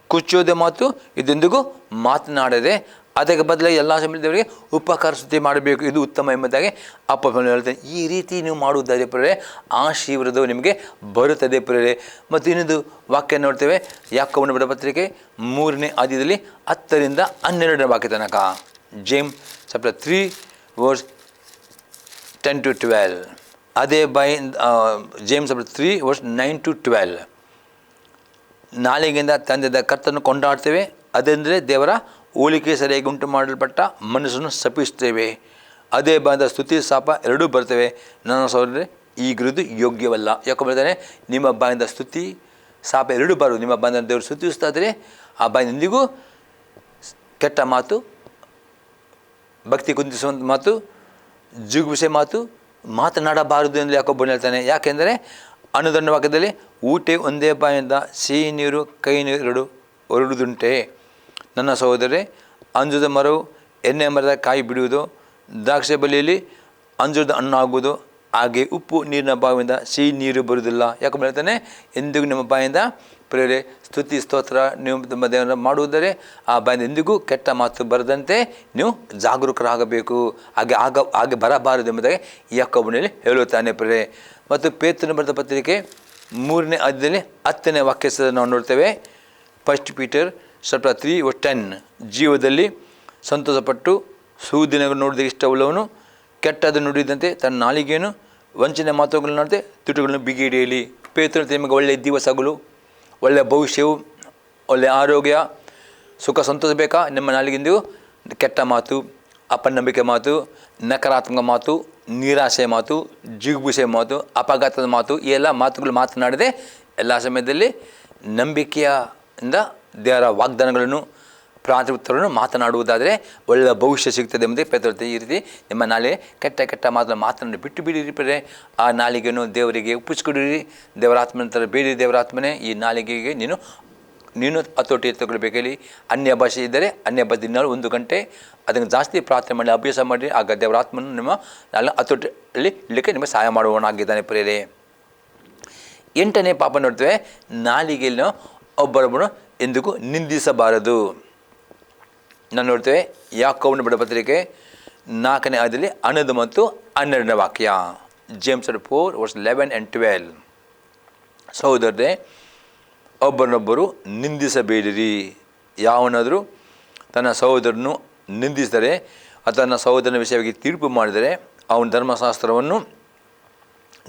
ಕುಚ್ಚುವುದೇ ಮಾತು ಇದೆಂದಿಗೂ ಮಾತನಾಡದೆ ಅದಕ್ಕೆ ಬದಲಾಗಿ ಎಲ್ಲ ಸಮಯದಲ್ಲಿ ದೇವರಿಗೆ ಉಪಕಾರ ಸ್ತುತಿ ಮಾಡಬೇಕು, ಇದು ಉತ್ತಮ ಎಂಬುದಾಗಿ ಅಪ್ಪ ಹೇಳ್ತೇನೆ. ಈ ರೀತಿ ನೀವು ಮಾಡುವುದಾದರೆ ಪ್ರೇರೆ ಆಶೀರ್ವಾದವು ನಿಮಗೆ ಬರುತ್ತದೆ ಪ್ರೇರೆ. ಮತ್ತು ಇನ್ನೊಂದು ವಾಕ್ಯ ನೋಡ್ತೇವೆ, ಯಾಕೋಬನ ಬರೆದ ಪತ್ರಿಕೆ 3ನೇ ಅಧ್ಯಾಯದಲ್ಲಿ 10ರಿಂದ 12ನೇ ವಾಕ್ಯ ತನಕ. James chapter 3:10-12. ಅದೇ ಜೇಮ್ಸ್ ಚಾಪ್ಟರ್ 3:9-12. ನಾಲಿಗೆಯಿಂದ ತಂದೆದ ಕರ್ತನ್ನು ಕೊಂಡಾಡ್ತೇವೆ, ಅದೆಂದರೆ ದೇವರ ಹೋಲಿಕೆ ಸರಿಯಾಗಿ ಉಂಟು ಮಾಡಲ್ಪಟ್ಟ ಮನಸ್ಸನ್ನು ಶಪಿಸ್ತೇವೆ. ಅದೇ ಬಾಯಿಂದ ಸ್ತುತಿ ಶಾಪ ಎರಡೂ ಬರ್ತವೆ. ನನ್ನ ಸಹೋದರರೇ, ಈಗಿರುವುದು ಯೋಗ್ಯವಲ್ಲ. ಯಾಕೆ ಬರ್ತಾನೆ, ನಿಮ್ಮ ಬಾಯಿಂದ ಸ್ತುತಿ ಶಾಪ ಎರಡೂ ಬರೋದು. ನಿಮ್ಮ ಬಾಯಿಂದ ದೇವರು ಸ್ತುತಿಸ್ತಾ ಇದ್ದರೆ ಆ ಬಾಯಿಂದ ಎಂದಿಗೂ ಕೆಟ್ಟ ಮಾತು, ಭಕ್ತಿ ಕುಂದಿಸುವಂಥ ಮಾತು, ಜಿಗುಪ್ಸೆ ಮಾತು ಮಾತನಾಡಬಾರದು ಎಂದು ಯಾಕೊಬ್ಬನು ಹೇಳ್ತಾನೆ. ಯಾಕೆಂದರೆ ಅನುದಂಡ ವಾಕ್ಯದಲ್ಲಿ ಊಟೆ ಒಂದೇ ಬಾಯಿಂದ ಸಿಹಿ ನೀರು ಕೈ ನೀರು ಎರಡು ಹೊರಡುವುದುಂಟೆ. ನನ್ನ ಸಹೋದರರೇ, ಅಂಜೂರದ ಮರವು ಎಣ್ಣೆ ಮರದ ಕಾಯಿ ಬಿಡುವುದು, ದ್ರಾಕ್ಷಿ ಬಳ್ಳಿಯಲ್ಲಿ ಅಂಜೂರದ ಹಣ್ಣಾಗುವುದು, ಹಾಗೆ ಉಪ್ಪು ನೀರಿನ ಬಾವಿಯಿಂದ ಸಿಹಿ ನೀರು ಬರುವುದಿಲ್ಲ. ಯಾಕಂದ್ರೆ ಹೇಳ್ತಾನೆ, ಎಂದಿಗೂ ನಿಮ್ಮ ಬಾಯಿಂದ ಪ್ರೇರೆ ಸ್ತುತಿ ಸ್ತೋತ್ರ ನೀವು ತುಂಬ ದೇವರ ಮಾಡುವುದರೆ ಆ ಬಾಯಿಂದ ಎಂದಿಗೂ ಕೆಟ್ಟ ಮಾತು ಬರದಂತೆ ನೀವು ಜಾಗರೂಕರಾಗಬೇಕು. ಹಾಗೆ ಬರಬಾರದು ಎಂಬುದಾಗಿ ಯಾಕೋಬನಲ್ಲಿ ಹೇಳುತ್ತಾನೆ ಪ್ರೇರೆ. ಮತ್ತು ಪೇತ್ರನ ಬರೆದ ಪತ್ರಿಕೆ 3ನೇ ಅಧ್ಯಾಯದಲ್ಲಿ 10ನೇ ವಾಕ್ಯ ನಾವು ನೋಡ್ತೇವೆ. 1 ಪೀಟರ್ ಚಾಪ್ಟರ್ 3:10, ಜೀವದಲ್ಲಿ ಸಂತೋಷಪಟ್ಟು ಸುದಿನಗಳು ನೋಡಿದ ಇಷ್ಟವುಳ್ಳವನು ಕೆಟ್ಟದ್ದು ನುಡಿದಂತೆ ತನ್ನ ನಾಲಿಗೆಯನ್ನು ವಂಚನೆ ಮಾತುಗಳನ್ನು ನೋಡದೆ ತುಟಿಗಳನ್ನು ಬಿಗಿ ಹಿಡಿಯಲಿ. ಪೇತ್ರನ ನಿಮಗೆ ಒಳ್ಳೆಯ ದಿವಸಗಳು, ಒಳ್ಳೆಯ ಭವಿಷ್ಯವು, ಒಳ್ಳೆಯ ಆರೋಗ್ಯ, ಸುಖ ಸಂತೋಷ ಬೇಕಾ? ನಿಮ್ಮ ನಾಲಿಗೆಂದು ಕೆಟ್ಟ ಮಾತು, ಅಪನಂಬಿಕೆ ಮಾತು, ನಕಾರಾತ್ಮಕ ಮಾತು, ನಿರಾಶೆ ಮಾತು, ಜಿಗುಪ್ಸೆ ಮಾತು, ಅಪಘಾತದ ಮಾತು, ಈ ಎಲ್ಲ ಮಾತುಗಳು ಮಾತನಾಡದೆ ಎಲ್ಲ ಸಮಯದಲ್ಲಿ ನಂಬಿಕೆಯಿಂದ ದೇವರ ವಾಗ್ದಾನಗಳನ್ನು ಪ್ರಾರ್ಥನೆ ಮಾತನಾಡುವುದಾದರೆ ಒಳ್ಳೆಯ ಭವಿಷ್ಯ ಸಿಗ್ತದೆ ಎಂಬುದೇ ಪೇತ್ರತೆ. ಈ ರೀತಿ ನಿಮ್ಮ ನಾಲಿಗೆ ಕೆಟ್ಟ ಮಾತನ್ನು ಮಾತನಾಡಿ ಬಿಟ್ಟು ಬಿಡಿರಿ. ಆ ನಾಲಿಗೆಯನ್ನು ದೇವರಿಗೆ ಒಪ್ಪಿಸಿಕೊಡಿರಿ. ದೇವರಾತ್ಮನ ಬೇಡಿ, ದೇವರಾತ್ಮನೇ ಈ ನಾಲಿಗೆಗೆ ನೀನು ಹತೋಟಿ ತಗೊಳ್ಬೇಕಲ್ಲಿ. ಅನ್ಯ ಭಾಷೆ ಇದ್ದರೆ ಅನ್ಯ ಭಾಷೆ ದಿನಾಲು 1 ಗಂಟೆ ಅದನ್ನು ಜಾಸ್ತಿ ಪ್ರಾರ್ಥನೆ ಮಾಡಿ ಅಭ್ಯಾಸ ಮಾಡಿ, ಆಗ ದೇವರಾತ್ಮನ ನಿಮ್ಮ ಹತೋಟಿಯಲ್ಲಿ ಇಡಲಿಕ್ಕೆ ನಿಮಗೆ ಸಹಾಯ ಮಾಡುವವನಾಗಿದ್ದಾನೆ ಪ್ರೇರೆ. 8ನೇ ಪಾಪ ನೋಡ್ತೇವೆ, ನಾಲಿಗೆಯನ್ನು ಒಬ್ಬರೊಬ್ಬರು ಎಂದಿಗೂ ನಿಂದಿಸಬಾರದು. ನಾನು ನೋಡ್ತೇವೆ ಯಾಕೋಬನ ಬರೆದ ಪತ್ರಿಕೆ 4ನೇ ಅಧ್ಯಾಯದಲ್ಲಿ 11 ಮತ್ತು 12ನೇ ವಾಕ್ಯ. ಜೇಮ್ಸ್ 4:11-12. ಸಹೋದರರೇ, ಒಬ್ಬರನ್ನೊಬ್ಬರು ನಿಂದಿಸಬೇಡಿರಿ. ಯಾವನಾದರೂ ತನ್ನ ಸಹೋದರನು ನಿಂದಿಸಿದರೆ ಅಥವಾ ತನ್ನ ಸಹೋದರನ ವಿಷಯವಾಗಿ ತೀರ್ಪು ಮಾಡಿದರೆ ಅವನ ಧರ್ಮಶಾಸ್ತ್ರವನ್ನು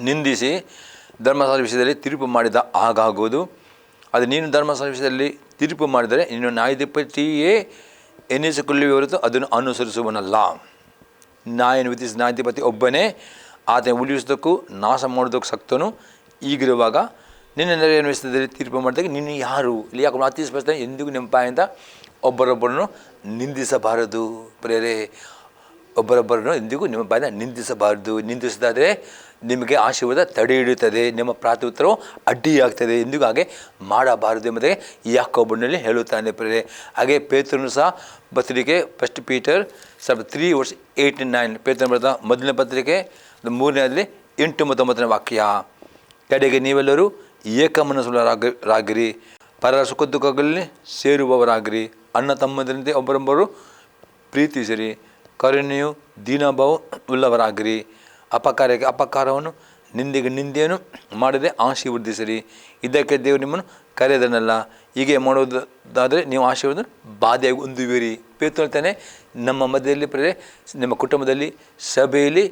ನಿಂದಿಸಿ ಧರ್ಮಶಾಸ್ತ್ರ ವಿಷಯದಲ್ಲಿ ತೀರ್ಪು ಮಾಡಿದ ಹಾಗಾಗುವುದು. ಅದು ನೀನು ಧರ್ಮಶಾಸ್ತ್ರ ವಿಷಯದಲ್ಲಿ ತೀರ್ಪು ಮಾಡಿದರೆ ನೀನು ನ್ಯಾಯಾಧಿಪತಿಯೇ ಎನ್ನಿಸಿಕೊಳ್ಳುವ ಹೊರತು ಅದನ್ನು ಅನುಸರಿಸುವನಲ್ಲ. ನ್ಯಾಯಾಧಿಪತಿ ಒಬ್ಬನೇ, ಆತನ ಉಳಿಸುವುದಕ್ಕೂ ನಾಶ ಮಾಡೋದಕ್ಕೂ ಶಕ್ತನು. ಈಗಿರುವಾಗ ನಿನ್ನ ನೆರೆಯ ವಿಷಯದಲ್ಲಿ ತೀರ್ಪು ಮಾಡಿದಾಗ ನೀನು ಯಾರು? ಇಲ್ಲಿ ಯಾಕೆ ಅತಿ ಸ್ಪಷ್ಟ, ಎಂದಿಗೂ ನಿಮ್ಮ ಬಾಯಿಂದ ಒಬ್ಬರೊಬ್ಬರನ್ನು ನಿಂದಿಸಬಾರದು ಪ್ರೇರೆ. ಒಬ್ಬರೊಬ್ಬರನ್ನು ಎಂದಿಗೂ ನಿಮ್ಮ ಬಾಯಿಂದ ನಿಂದಿಸಬಾರದು. ನಿಂದಿಸಿದಾದರೆ ನಿಮಗೆ ಆಶೀರ್ವಾದ ತಡೆ ಹಿಡಿಯುತ್ತದೆ, ನಿಮ್ಮ ಪ್ರಾರ್ಥನೆ ಉತ್ತರವು ಅಡ್ಡಿಯಾಗ್ತದೆ. ಎಂದಿಗೂ ಹಾಗೆ ಮಾಡಬಾರದು ಎಂಬುದೇ ಯಾಕೋಬನಲ್ಲಿ ಹೇಳುತ್ತಾನೆ ಪ್ರಿಯರೇ. ಹಾಗೆ ಪೇತ್ರನು ಸಹ ಪತ್ರಿಕೆ 1 Peter 3:8-9 ಪೇತ್ರನ ಬರೆದ ಮೊದಲನೇ ಪತ್ರಿಕೆ 3ನೇ 8 ಮತ್ತು 9ನೇ ವಾಕ್ಯ. ಕಡೆಗೆ ನೀವೆಲ್ಲರೂ ಏಕಮನಸ್ಸುಳ್ಳವರಾಗಿರಿ, ಪರರ ಸುಖ ದುಃಖಗಳಲ್ಲಿ ಸೇರುವವರಾಗಿರಿ, ಅಣ್ಣ ತಮ್ಮದರಂತೆ ಒಬ್ಬರೊಬ್ಬರು ಪ್ರೀತಿಸಿರಿ, ಕರುಣೆಯು ದೀನಭಾವ ಉಳ್ಳವರಾಗಿರಿ, ಅಪಕಾರಕ್ಕೆ ಅಪಕಾರವನ್ನು ನಿಂದೆಗೆ ನಿಂದೆಯನ್ನು ಮಾಡದೆ ಆಶೀರ್ವದಿಸಿರಿ. ಇದಕ್ಕೆ ದೇವರು ನಿಮ್ಮನ್ನು ಕರೆದನಲ್ಲ. ಹೀಗೆ ಮಾಡೋದಾದರೆ ನೀವು ಆಶೀರ್ವಾದ ಬಾಧೆಯಾಗಿ ಹೊಂದುವಿರಿ. ಪೇತ್ರ ಹೇಳ್ತಾನೆ, ನಮ್ಮ ಮಧ್ಯದಲ್ಲಿ ಪ್ರೇರೆ ನಿಮ್ಮ ಕುಟುಂಬದಲ್ಲಿ ಸಭೆಯಲ್ಲಿ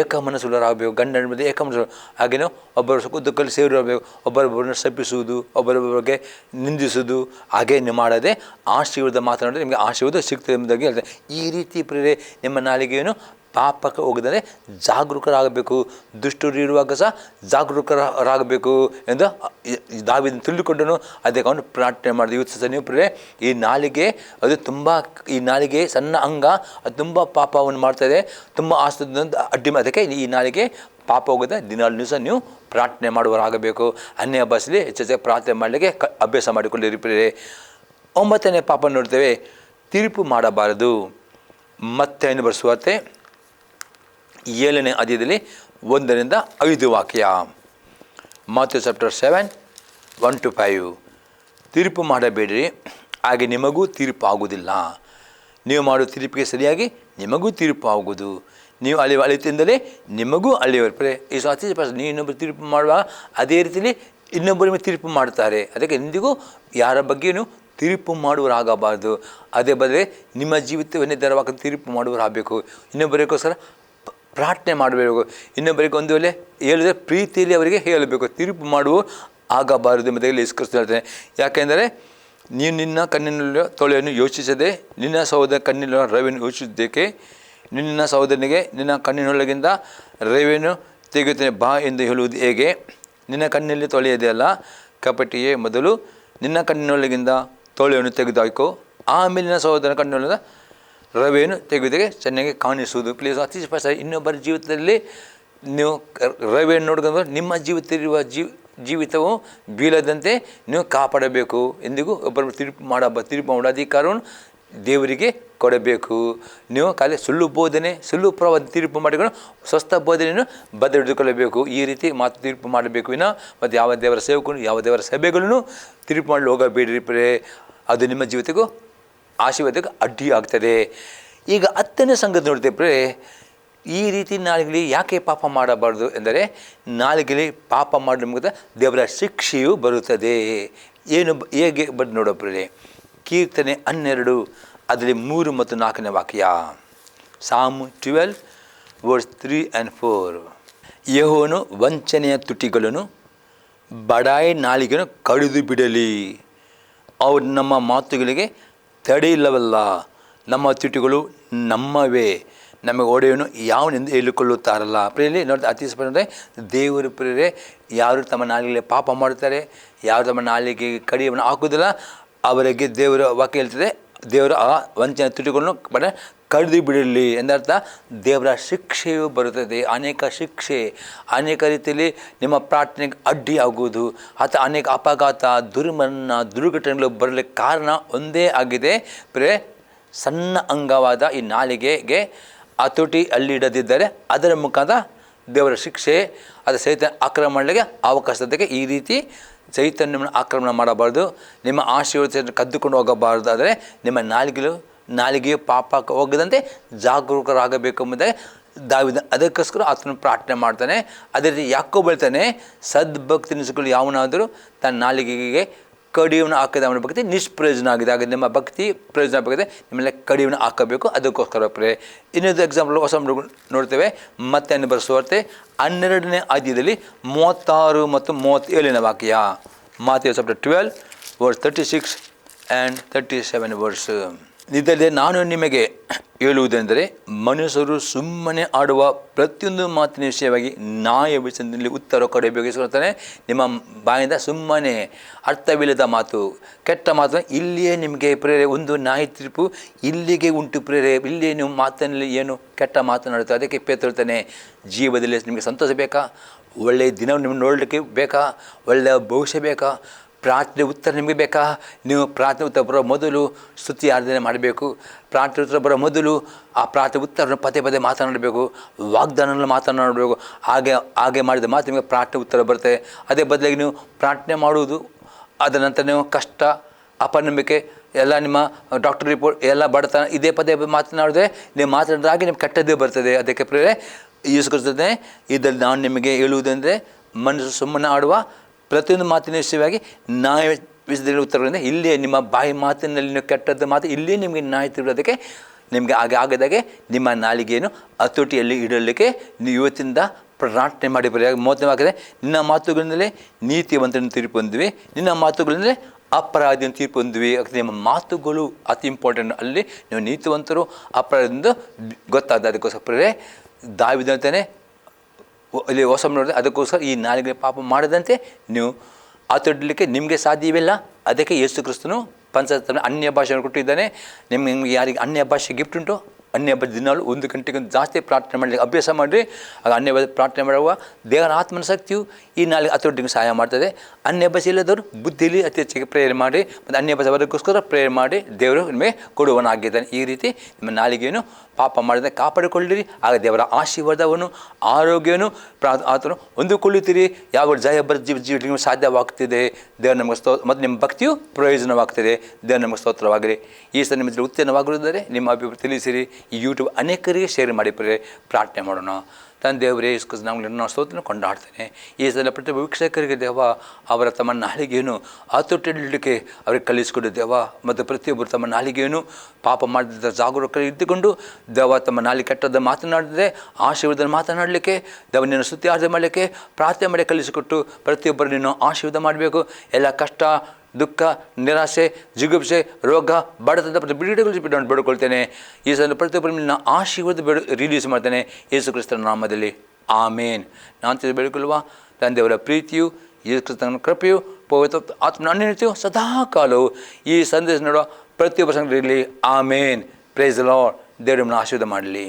ಏಕಮನಸ್ಸುಳ್ಳವರಾಗಬೇಕು. ಗಂಡನ ಮಧ್ಯೆ ಏಕಮನಸ್ಸು. ಹಾಗೇನೋ ಒಬ್ಬರ ಸುಖ ದುಃಖದಲ್ಲಿ ಸೇರಿರಬೇಕು. ಒಬ್ಬರೊಬ್ಬರನ್ನು ಶಪಿಸುವುದು, ಒಬ್ಬರೊಬ್ಬರಿಗೆ ನಿಂದಿಸುವುದು ಹಾಗೆ ನೀವು ಮಾಡದೆ ಆಶೀರ್ವಾದ ಮಾತನಾಡಿದ್ರೆ ನಿಮಗೆ ಆಶೀರ್ವಾದ ಸಿಗ್ತದೆ ಎಂಬುದಾಗಿ ಹೇಳ್ತಾರೆ. ಈ ರೀತಿ ಪ್ರೇರೆ ನಿಮ್ಮ ನಾಲಿಗೆಯನ್ನು ಪಾಪಕ್ಕೆ ಹೋಗದರೆ ಜಾಗರೂಕರಾಗಬೇಕು. ದುಷ್ಟರು ಇರುವಾಗ ಸಹ ಜಾಗರೂಕರಾಗಬೇಕು ಎಂದು ದಾವೀದನು ತಿಳಿದುಕೊಂಡನು. ಅದಕ್ಕೆ ಅವನು ಪ್ರಾರ್ಥನೆ ಮಾಡಿದ. ಇವತ್ತು ಸಹ ನೀವು ಪ್ರಿಯರೇ, ಈ ನಾಲಿಗೆ ಅದು ತುಂಬ, ಈ ನಾಲಿಗೆ ಸಣ್ಣ ಅಂಗ, ಅದು ತುಂಬ ಪಾಪವನ್ನು ಮಾಡ್ತಾಯಿದೆ, ತುಂಬ ಆಸ್ತದ ಅಡ್ಡಿ. ಅದಕ್ಕೆ ಈ ನಾಲಿಗೆ ಪಾಪ ಹೋಗದೆ ದಿನಾಲು ಸಹ ನೀವು ಪ್ರಾರ್ಥನೆ ಮಾಡುವರಾಗಬೇಕು. ಅನ್ಯ ಭಾಷೆಯಲ್ಲಿ ಹೆಚ್ಚೆಚ್ಚು ಪ್ರಾರ್ಥನೆ ಮಾಡಲಿಕ್ಕೆ ಅಭ್ಯಾಸ ಮಾಡಿಕೊಂಡಿರಿ ಪ್ರಿಯರೇ. 9ನೇ ಪಾಪ ನೋಡ್ತೇವೆ, ತೀರ್ಪು ಮಾಡಬಾರದು. ಮತ್ತೆ ಬರೆಸುವಂತೆ 7ನೇ ಅಧ್ಯಾಯದಲ್ಲಿ 1-5 ವಾಕ್ಯ. Matthew chapter 7:1-5. ತೀರ್ಪು ಮಾಡಬೇಡಿರಿ, ಹಾಗೆ ನಿಮಗೂ ತೀರ್ಪು ಆಗುವುದಿಲ್ಲ. ನೀವು ಮಾಡುವ ತೀರ್ಪಿಗೆ ಸರಿಯಾಗಿ ನಿಮಗೂ ತೀರ್ಪು ಆಗುವುದು. ನೀವು ಅಳೆಯುವ ಅಳಿತಿಂದಲೇ ನಿಮಗೂ ಅಳೆಯುವರು. ಈ ಅತಿ ನೀವು ಇನ್ನೊಬ್ಬರು ತೀರ್ಪು ಮಾಡುವಾಗ ಅದೇ ರೀತಿಯಲ್ಲಿ ಇನ್ನೊಬ್ಬರ ತೀರ್ಪು ಮಾಡ್ತಾರೆ. ಅದಕ್ಕೆ ಎಂದಿಗೂ ಯಾರ ಬಗ್ಗೆಯೂ ತೀರ್ಪು ಮಾಡುವರಾಗಬಾರ್ದು. ಅದೇ ಬದಲೇ ನಿಮ್ಮ ಜೀವಿತವನ್ನೇ ದರವಾಗಿ ತೀರ್ಪು ಮಾಡುವರಾಗಬೇಕು. ಇನ್ನೊಬ್ಬರಿಗೋಸ್ಕರ ಪ್ರಾರ್ಥನೆ ಮಾಡಬೇಕು. ಇನ್ನೊಬ್ಬರಿಗೆ ಒಂದು ವೇಳೆ ಹೇಳಿದರೆ ಪ್ರೀತಿಯಲ್ಲಿ ಅವರಿಗೆ ಹೇಳಬೇಕು. ತೀರ್ಪು ಮಾಡುವ ಆಗಬಾರದು ಎಂಬುದಾಗಿ ಯೇಸು ಕ್ರಿಸ್ತನು ಹೇಳ್ತಾನೆ. ಯಾಕೆಂದರೆ ನೀನು ನಿನ್ನ ಕಣ್ಣಿನಲ್ಲಿರುವ ತೊಳೆಯನ್ನು ಯೋಚಿಸದೆ ನಿನ್ನ ಸಹೋದರ ಕಣ್ಣಿನಲ್ಲಿರುವ ರವೆಯನ್ನು ಯೋಚಿಸಿದ್ದೇಕೆ? ನಿನ್ನ ಸಹೋದರನಿಗೆ ನಿನ್ನ ಕಣ್ಣಿನೊಳಗಿಂದ ರವೆಯನ್ನು ತೆಗೆಯುತ್ತೇನೆ ಬಾ ಎಂದು ಹೇಳುವುದು ಹೇಗೆ? ನಿನ್ನ ಕಣ್ಣಿನಲ್ಲಿ ತೊಳೆಯದೆಯಲ್ಲ ಕಪಟಿಯೇ, ಮೊದಲು ನಿನ್ನ ಕಣ್ಣಿನೊಳಗಿಂದ ತೊಳೆಯನ್ನು ತೆಗೆದುಹಾಕೋ, ಆಮೇಲೆ ನಿನ್ನ ಸಹೋದರನ ಕಣ್ಣಿನೊಳಗಿಂದ ರವೆಯನ್ನು ತೆಗೆಯುವುದಕ್ಕೆ ಚೆನ್ನಾಗಿ ಕಾಣಿಸುವುದು. ಪ್ಲೀಸ್ ಅತಿ ಸ್ಪಷ್ಟ. ಇನ್ನೊಬ್ಬರ ಜೀವಿತದಲ್ಲಿ ನೀವು ರವೆಯನ್ನು ನೋಡ್ಕೊಂಡು ನಿಮ್ಮ ಜೀವಿತವಿರುವ ಜೀವಿತವು ಬೀಳದಂತೆ ನೀವು ಕಾಪಾಡಬೇಕು. ಎಂದಿಗೂ ಒಬ್ಬರು ತೀರ್ಪು ಮಾಡೋ ಅಧಿಕಾರವನ್ನು ದೇವರಿಗೆ ಕೊಡಬೇಕು. ನೀವು ಖಾಲಿ ಸುಳ್ಳು ಬೋಧನೆ, ಸುಳ್ಳು ಪ್ರವಾದ ತೀರ್ಪು ಮಾಡಿಕೊಂಡು ಸ್ವಸ್ಥ ಬೋಧನೆಯನ್ನು ಬದಲಿಟ್ಟುಕೊಳ್ಳಬೇಕು. ಈ ರೀತಿ ಮಾತು ತೀರ್ಪು ಮಾಡಬೇಕು. ಮತ್ತು ಯಾವ ದೇವರ ಸೇವಕನು, ಯಾವ ದೇವರ ಸಭೆಗಳನ್ನು ತೀರ್ಪು ಮಾಡಲು ಹೋಗಬೇಡಿರಿ ಪ್ರೇ. ಅದು ನಿಮ್ಮ ಜೀವಿತಕ್ಕೂ ಆಶೀರ್ವಾದಕ್ಕೆ ಅಡ್ಡಿ ಆಗ್ತದೆ. ಈಗ 10ನೇ ಸಂಗತಿ ನೋಡ್ತೇವೆ ಪ್ರೇ. ಈ ರೀತಿ ನಾಲಿಗೆಯಲ್ಲಿ ಯಾಕೆ ಪಾಪ ಮಾಡಬಾರ್ದು ಎಂದರೆ, ನಾಲಿಗೆಯಲ್ಲಿ ಪಾಪ ಮಾಡೋ ಮೂಲಕ ದೇವರ ಶಿಕ್ಷೆಯು ಬರುತ್ತದೆ. ಏನು ಹೇಗೆ ಬಂದು ನೋಡೋಪ್ರೆ, ಕೀರ್ತನೆ 12 ಅದರಲ್ಲಿ 3 ಮತ್ತು 4ನೇ ವಾಕ್ಯ. Psalm 12:3-4. ಯೆಹೋವನು ವಂಚನೆಯ ತುಟಿಗಳನ್ನು ಬಡಾಯಿ ನಾಲಿಗೆಯನ್ನು ಕಡಿದು ಬಿಡಲಿ. ಅವರು ನಮ್ಮ ಮಾತುಗಳಿಗೆ ತಡೆಯಿಲ್ಲವಲ್ಲ. ನಮ್ಮ ತುಟಿಗಳು ನಮ್ಮವೇ, ನಮಗೆ ಒಡೆಯನು ಯಾವನೆಂದು ಹೇಳಿಕೊಳ್ಳುತ್ತಾರಲ್ಲ. ಪ್ರಿಯರೇ ನೋಡಿ, ಅತಿ ಸ್ಪಷ್ಟತೆ ದೇವರು ಪ್ರಿಯರೇ, ಯಾರು ತಮ್ಮ ನಾಲಿಗೆಯಲ್ಲಿ ಪಾಪ ಮಾಡುತ್ತಾರೆ, ಯಾರು ತಮ್ಮ ನಾಲಿಗೆಗೆ ಕಡಿಯನ್ನು ಹಾಕುವುದಿಲ್ಲ, ಅವರಿಗೆ ದೇವರ ವಾಕ್ಯ ಹೇಳ್ತದೆ, ದೇವರು ಆ ವಂಚನೆ ತುಟಿಗಳನ್ನು ಕಡಿದು ಬಿಡಲಿ ಎಂದರ್ಥ. ದೇವರ ಶಿಕ್ಷೆಯು ಬರುತ್ತದೆ. ಅನೇಕ ಶಿಕ್ಷೆ, ಅನೇಕ ರೀತಿಯಲ್ಲಿ ನಿಮ್ಮ ಪ್ರಾರ್ಥನೆಗೆ ಅಡ್ಡಿ ಆಗುವುದು, ಅಥವಾ ಅನೇಕ ಅಪಘಾತ, ದುರ್ಘಟನೆಗಳು ಬರಲಿಕ್ಕೆ ಕಾರಣ ಒಂದೇ ಆಗಿದೆ ಪ್ರೇ. ಸಣ್ಣ ಅಂಗವಾದ ಈ ನಾಲಿಗೆಗೆ ಹತೋಟಿ ಅಲ್ಲಿಡದಿದ್ದರೆ ಅದರ ಮುಖಾಂತರ ದೇವರ ಶಿಕ್ಷೆ, ಅದು ಸೈತಾನ ಆಕ್ರಮಣ ಮಾಡಲಿಕ್ಕೆ ಅವಕಾಶಕ್ಕೆ. ಈ ರೀತಿ ಚೈತನ್ಯವನ್ನು ಆಕ್ರಮಣ ಮಾಡಬಾರ್ದು. ನಿಮ್ಮ ಆಶೀರ್ವಾದ ಕದ್ದುಕೊಂಡು ಹೋಗಬಾರ್ದು. ಆದರೆ ನಿಮ್ಮ ನಾಲಿಗೆಯು ಪಾಪಕ್ಕೆ ಹೋಗದಂತೆ ಜಾಗರೂಕರಾಗಬೇಕು ಎಂಬುದಾಗಿ ದಾವೀದ ಅದಕ್ಕೋಸ್ಕರ ಆತನು ಪ್ರಾರ್ಥನೆ ಮಾಡ್ತಾನೆ. ಅದೇ ರೀತಿ ಯಾಕೋಬ ಹೇಳ್ತಾನೆ, ಸದ್ಭಕ್ತಿ ನಿಲ್ಲಿಸಿಕೊಳ್ಳಿ, ಯಾವನಾದರೂ ತನ್ನ ನಾಲಿಗೆಗೆ ಕಡಿಯನ್ನು ಹಾಕಿದ ಅವನ ಭಕ್ತಿ ನಿಷ್ಪ್ರಯೋಜನ ಆಗಿದೆ. ಹಾಗೆ ನಿಮ್ಮ ಭಕ್ತಿ ಪ್ರಯೋಜನ ಆಗಬೇಕಿದೆ, ನಿಮ್ಮೆಲ್ಲ ಕಡಿಯನ್ನು ಹಾಕಬೇಕು. ಅದಕ್ಕೋಸ್ಕರ ಪ್ರೇ. ಇನ್ನೊಂದು ಎಕ್ಸಾಂಪಲ್ ಹೊಸ ನೋಡ್ತೇವೆ. ಮತ್ತೆ ಬರೆಸುವಂತೆ 12ನೇ ಅಧ್ಯಾಯದಲ್ಲಿ 36 ಮತ್ತು 37ನೇ ವಾಕ್ಯ. Matthew chapter 12:36-37. ಇದಲ್ಲದೆ ನಾನು ನಿಮಗೆ ಹೇಳುವುದೆಂದರೆ, ಮನುಷ್ಯರು ಸುಮ್ಮನೆ ಆಡುವ ಪ್ರತಿಯೊಂದು ಮಾತಿನ ವಿಷಯವಾಗಿ ನ್ಯಾಯ ವಿಷಯದಲ್ಲಿ ಉತ್ತರ ಕೊಡಬೇಕಿಸುತ್ತಾನೆ. ನಿಮ್ಮ ಬಾಯಿಂದ ಸುಮ್ಮನೆ ಅರ್ಥವಿಲ್ಲದ ಮಾತು, ಕೆಟ್ಟ ಮಾತು ಇಲ್ಲಿಯೇ ನಿಮಗೆ ಪ್ರೇರೆ ಒಂದು ನ್ಯಾಯ ತೀರ್ಪು ಇಲ್ಲಿಗೆ ಉಂಟು ಪ್ರೇರೆ. ಇಲ್ಲಿಯೇ ನೀವು ಮಾತಿನಲ್ಲಿ ಏನು ಕೆಟ್ಟ ಮಾತನಾಡುತ್ತೆ. ಅದಕ್ಕೆ ಹೇಳ್ತಾನೆ, ಜೀವದಲ್ಲಿ ನಿಮಗೆ ಸಂತೋಷ ಬೇಕಾ, ಒಳ್ಳೆಯ ದಿನ ನಿಮ್ಮನ್ನು ನೋಡಲಿಕ್ಕೆ ಬೇಕಾ, ಒಳ್ಳೆಯ ಭವಿಷ್ಯ ಬೇಕಾ, ಪ್ರಾರ್ಥನೆ ಉತ್ತರ ನಿಮಗೆ ಬೇಕಾ, ನೀವು ಪ್ರಾರ್ಥನೆ ಉತ್ತರ ಬರೋ ಮೊದಲು ಸ್ತುತಿ ಆರಾಧನೆ ಮಾಡಬೇಕು. ಪ್ರಾರ್ಥನೆ ಉತ್ತರ ಬರೋ ಮೊದಲು ಆ ಪ್ರಾರ್ಥನೆ ಉತ್ತರವನ್ನು ಪದೇ ಪದೇ ಮಾತನಾಡಬೇಕು, ವಾಗ್ದಾನವನ್ನು ಮಾತನಾಡಬೇಕು. ಹಾಗೆ ಮಾಡಿದ ಮಾತು ನಿಮಗೆ ಪ್ರಾರ್ಥನೆ ಉತ್ತರ ಬರುತ್ತೆ. ಅದೇ ಬದಲಾಗಿ ನೀವು ಪ್ರಾರ್ಥನೆ ಮಾಡುವುದು, ಅದರ ನಂತರ ನೀವು ಕಷ್ಟ, ಅಪನಂಬಿಕೆ, ಎಲ್ಲ ನಿಮ್ಮ ಡಾಕ್ಟರ್ ರಿಪೋರ್ಟ್ ಎಲ್ಲ ಬಡತನ ಇದೇ ಪದೇ ಮಾತನಾಡಿದ್ರೆ ನೀವು ಮಾತನಾಡಿದ ಹಾಗೆ ನಿಮ್ಗೆ ಕೆಟ್ಟದ್ದೇ ಬರ್ತದೆ. ಅದಕ್ಕೆ ಪ್ರೇರೆ ಈಸ್ಕೊಳ್ತದೆ, ಇದರಲ್ಲಿ ನಾನು ನಿಮಗೆ ಹೇಳುವುದೆಂದರೆ, ಮನುಷ್ಯರು ಸುಮ್ಮನೆ ಆಡುವ ಪ್ರತಿಯೊಂದು ಮಾತಿನ ವಿಷಯವಾಗಿ ನ್ಯಾಯ ವಿಷಯದಲ್ಲಿ ಉತ್ತರಗಳಿಂದ ಇಲ್ಲಿಯೇ ನಿಮ್ಮ ಬಾಯಿ ಮಾತಿನಲ್ಲಿ ನೀವು ಕೆಟ್ಟದ್ದು ಮಾತು ಇಲ್ಲಿಯೇ ನಿಮಗೆ ನ್ಯಾಯ ತಿರುವುದಕ್ಕೆ ನಿಮಗೆ ಆಗದಾಗೆ ನಿಮ್ಮ ನಾಲಿಗೆಯನ್ನು ಹತೋಟಿಯಲ್ಲಿ ಇಡಲಿಕ್ಕೆ ನೀವು ಇವತ್ತಿಂದ ಪ್ರಾರ್ಥನೆ ಮಾಡಿ. ಬರೆಯಾಗಿ 30 ನಿನ್ನ ಮಾತುಗಳಿಂದಲೇ ನೀತಿವಂತನ ತೀರ್ಪು ಹೊಂದಿವೆ, ನಿನ್ನ ಮಾತುಗಳಿಂದಲೇ ಅಪರಾಧಿಯನ್ನು ತೀರ್ಪು ಹೊಂದಿವೆ. ನಿಮ್ಮ ಮಾತುಗಳು ಅತಿ ಇಂಪಾರ್ಟೆಂಟ್. ಅಲ್ಲಿ ನೀವು ನೀತಿವಂತರು ಅಪರಾಧದಿಂದ ಗೊತ್ತಾದ. ಅದಕ್ಕೋಸ್ಕರ ದಾವಿದಂತಾನೆ ಇಲ್ಲಿ ಹೊಸ ನೋಡಿದ್ರೆ, ಅದಕ್ಕೋಸ್ಕರ ಈ ನಾಲಿಗೆ ಪಾಪ ಮಾಡದಂತೆ ನೀವು ಆತೊಡ್ಲಿಕ್ಕೆ ನಿಮಗೆ ಸಾಧ್ಯವಿಲ್ಲ. ಅದಕ್ಕೆ ಯೇಸು ಕ್ರಿಸ್ತನು ಅನ್ಯ ಭಾಷೆಯನ್ನು ಕೊಟ್ಟಿದ್ದಾನೆ. ನಿಮಗೆ ಯಾರಿಗೆ ಅನ್ಯ ಭಾಷೆ ಗಿಫ್ಟ್ ಉಂಟು, ಅನ್ಯ ಭಾಷೆ ದಿನಾಲು 1 ಗಂಟೆಗಿಂತ ಜಾಸ್ತಿ ಪ್ರಾರ್ಥನೆ ಮಾಡಲಿಕ್ಕೆ ಅಭ್ಯಾಸ ಮಾಡಿರಿ. ಆಗ ಅನ್ಯ ಭಾಷೆ ಪ್ರಾರ್ಥನೆ ಮಾಡುವ ದೇವರ ಆತ್ಮನ ಶಕ್ತಿಯು ಈ ನಾಲಿಗೆ ಹತೋಟಿಗೆ ಸಹಾಯ ಮಾಡ್ತದೆ. ಅನ್ಯ ಭಾಷೆ ಇಲ್ಲದವರು ಬುದ್ಧಿಲಿ ಅತಿ ಹೆಚ್ಚಿಗೆ ಪ್ರೇರಣೆ ಮಾಡಿ ಮತ್ತು ಅನ್ಯ ಭಾಷೆ ವರ್ಗಕ್ಕೋಸ್ಕರ ಪ್ರೇರಣೆ ಮಾಡಿ ದೇವರು ನಿಮಗೆ ಕೊಡುವನಾಗಿದ್ದಾನೆ. ಈ ರೀತಿ ನಿಮ್ಮ ನಾಲಿಗೆಯನ್ನು ಪಾಪ ಮಾಡಿದ ಕಾಪಾಡಿಕೊಳ್ಳಿರಿ. ಆಗ ದೇವರ ಆಶೀರ್ವಾದವನ್ನು ಆರೋಗ್ಯವನ್ನು ಆತನು ಹೊಂದಿಕೊಳ್ಳುತ್ತೀರಿ. ಯಾವ ಜಯ ಜೀವಿಗೆ ಸಾಧ್ಯವಾಗ್ತಿದೆ. ದೇವರು ನಮಗೆ ಮತ್ತು ನಿಮ್ಮ ಭಕ್ತಿಯು ಪ್ರಯೋಜನವಾಗ್ತದೆ. ದೇವರು ನಮಗೆ ಸ್ತೋತ್ರವಾಗಲಿ. ಈ ಸಲ ನಿಮ್ಮ ಉತ್ತೇಜನವಾಗಿರುತ್ತದೆ. ನಿಮ್ಮ ಅಭಿಪ್ರಾಯ ತಿಳಿಸಿರಿ. ಈ ಯೂಟ್ಯೂಬ್ ಅನೇಕರಿಗೆ ಶೇರ್ ಮಾಡಿ ಪ್ರಾರ್ಥನೆ ಮಾಡೋಣ. ತಂದೆ ದೇವರೇ, ನಾವು ಸ್ತೋತ್ರನ ಕೊಂಡಾಡ್ತೇನೆ. ಈ ಸಲ ಪ್ರತಿಯೊಬ್ಬ ವೀಕ್ಷಕರಿಗೆ ದೇವ ಅವರ ತಮ್ಮ ನಾಲಿಗೆಯನ್ನು ಹತೋಟಿಡಲಿಕ್ಕೆ ಅವರಿಗೆ ಕಲಿಸಿಕೊಡು ದೇವ. ಮತ್ತು ಪ್ರತಿಯೊಬ್ಬರು ತಮ್ಮ ನಾಲಿಗೆಯನ್ನು ಪಾಪ ಮಾಡಿದ ಜಾಗರೂಕರು ಇದ್ದುಕೊಂಡು ದೇವ ತಮ್ಮ ನಾಲಿಗೆ ಕೆಟ್ಟದ್ದು ಮಾತನಾಡಿದರೆ ಆಶೀರ್ವಾದ ಮಾತನಾಡಲಿಕ್ಕೆ ದೇವ ನಿನ್ನ ಸ್ತುತಿ ಆರಾಧನೆ ಮಾಡಲಿಕ್ಕೆ ಪ್ರಾರ್ಥನೆ ಮಾಡಿ ಕಲಿಸಿಕೊಟ್ಟು ಪ್ರತಿಯೊಬ್ಬರು ನೀನು ಆಶೀರ್ವಾದ ಮಾಡಬೇಕು. ಎಲ್ಲ ಕಷ್ಟ, ದುಃಖ, ನಿರಾಸೆ, ಜಿಗುಪ್ಸೆ, ರೋಗ, ಬಡತದ ಬಿಡುಗಡೆಗಳು ಬೇಡಿಕೊಳ್ತೇನೆ. ಈ ಸಲ ಪ್ರತಿಯೊಬ್ಬರು ನಿನ್ನ ಆಶೀರ್ವಾದ ರಿಲೀಸ್ ಮಾಡ್ತೇನೆ ಯೇಸು ಕ್ರಿಸ್ತನ ನಾಮದಲ್ಲಿ. ಆಮೇನ್. ನಾನು ಬೇಡಿಕೊಳ್ಳುವ ತಂದೆಯವರ ಪ್ರೀತಿಯು, ಯೇಸು ಕ್ರಿಸ್ತನ ಕೃಪೆಯು, ಪವಿತ್ರ ಆತ್ಮನ ಅನ್ಯೋನ್ಯತೆಯು ಸದಾ ಕಾಲವು ಈ ಸಂದೇಶ ನೋಡುವ ಪ್ರತಿಯೊಬ್ಬ ಸಂಘದಲ್ಲಿ. ಆಮೇನ್. Praise the Lord. ದೇವರು ನಿಮ್ಮನ್ನು ಆಶೀರ್ವಾದ ಮಾಡಲಿ.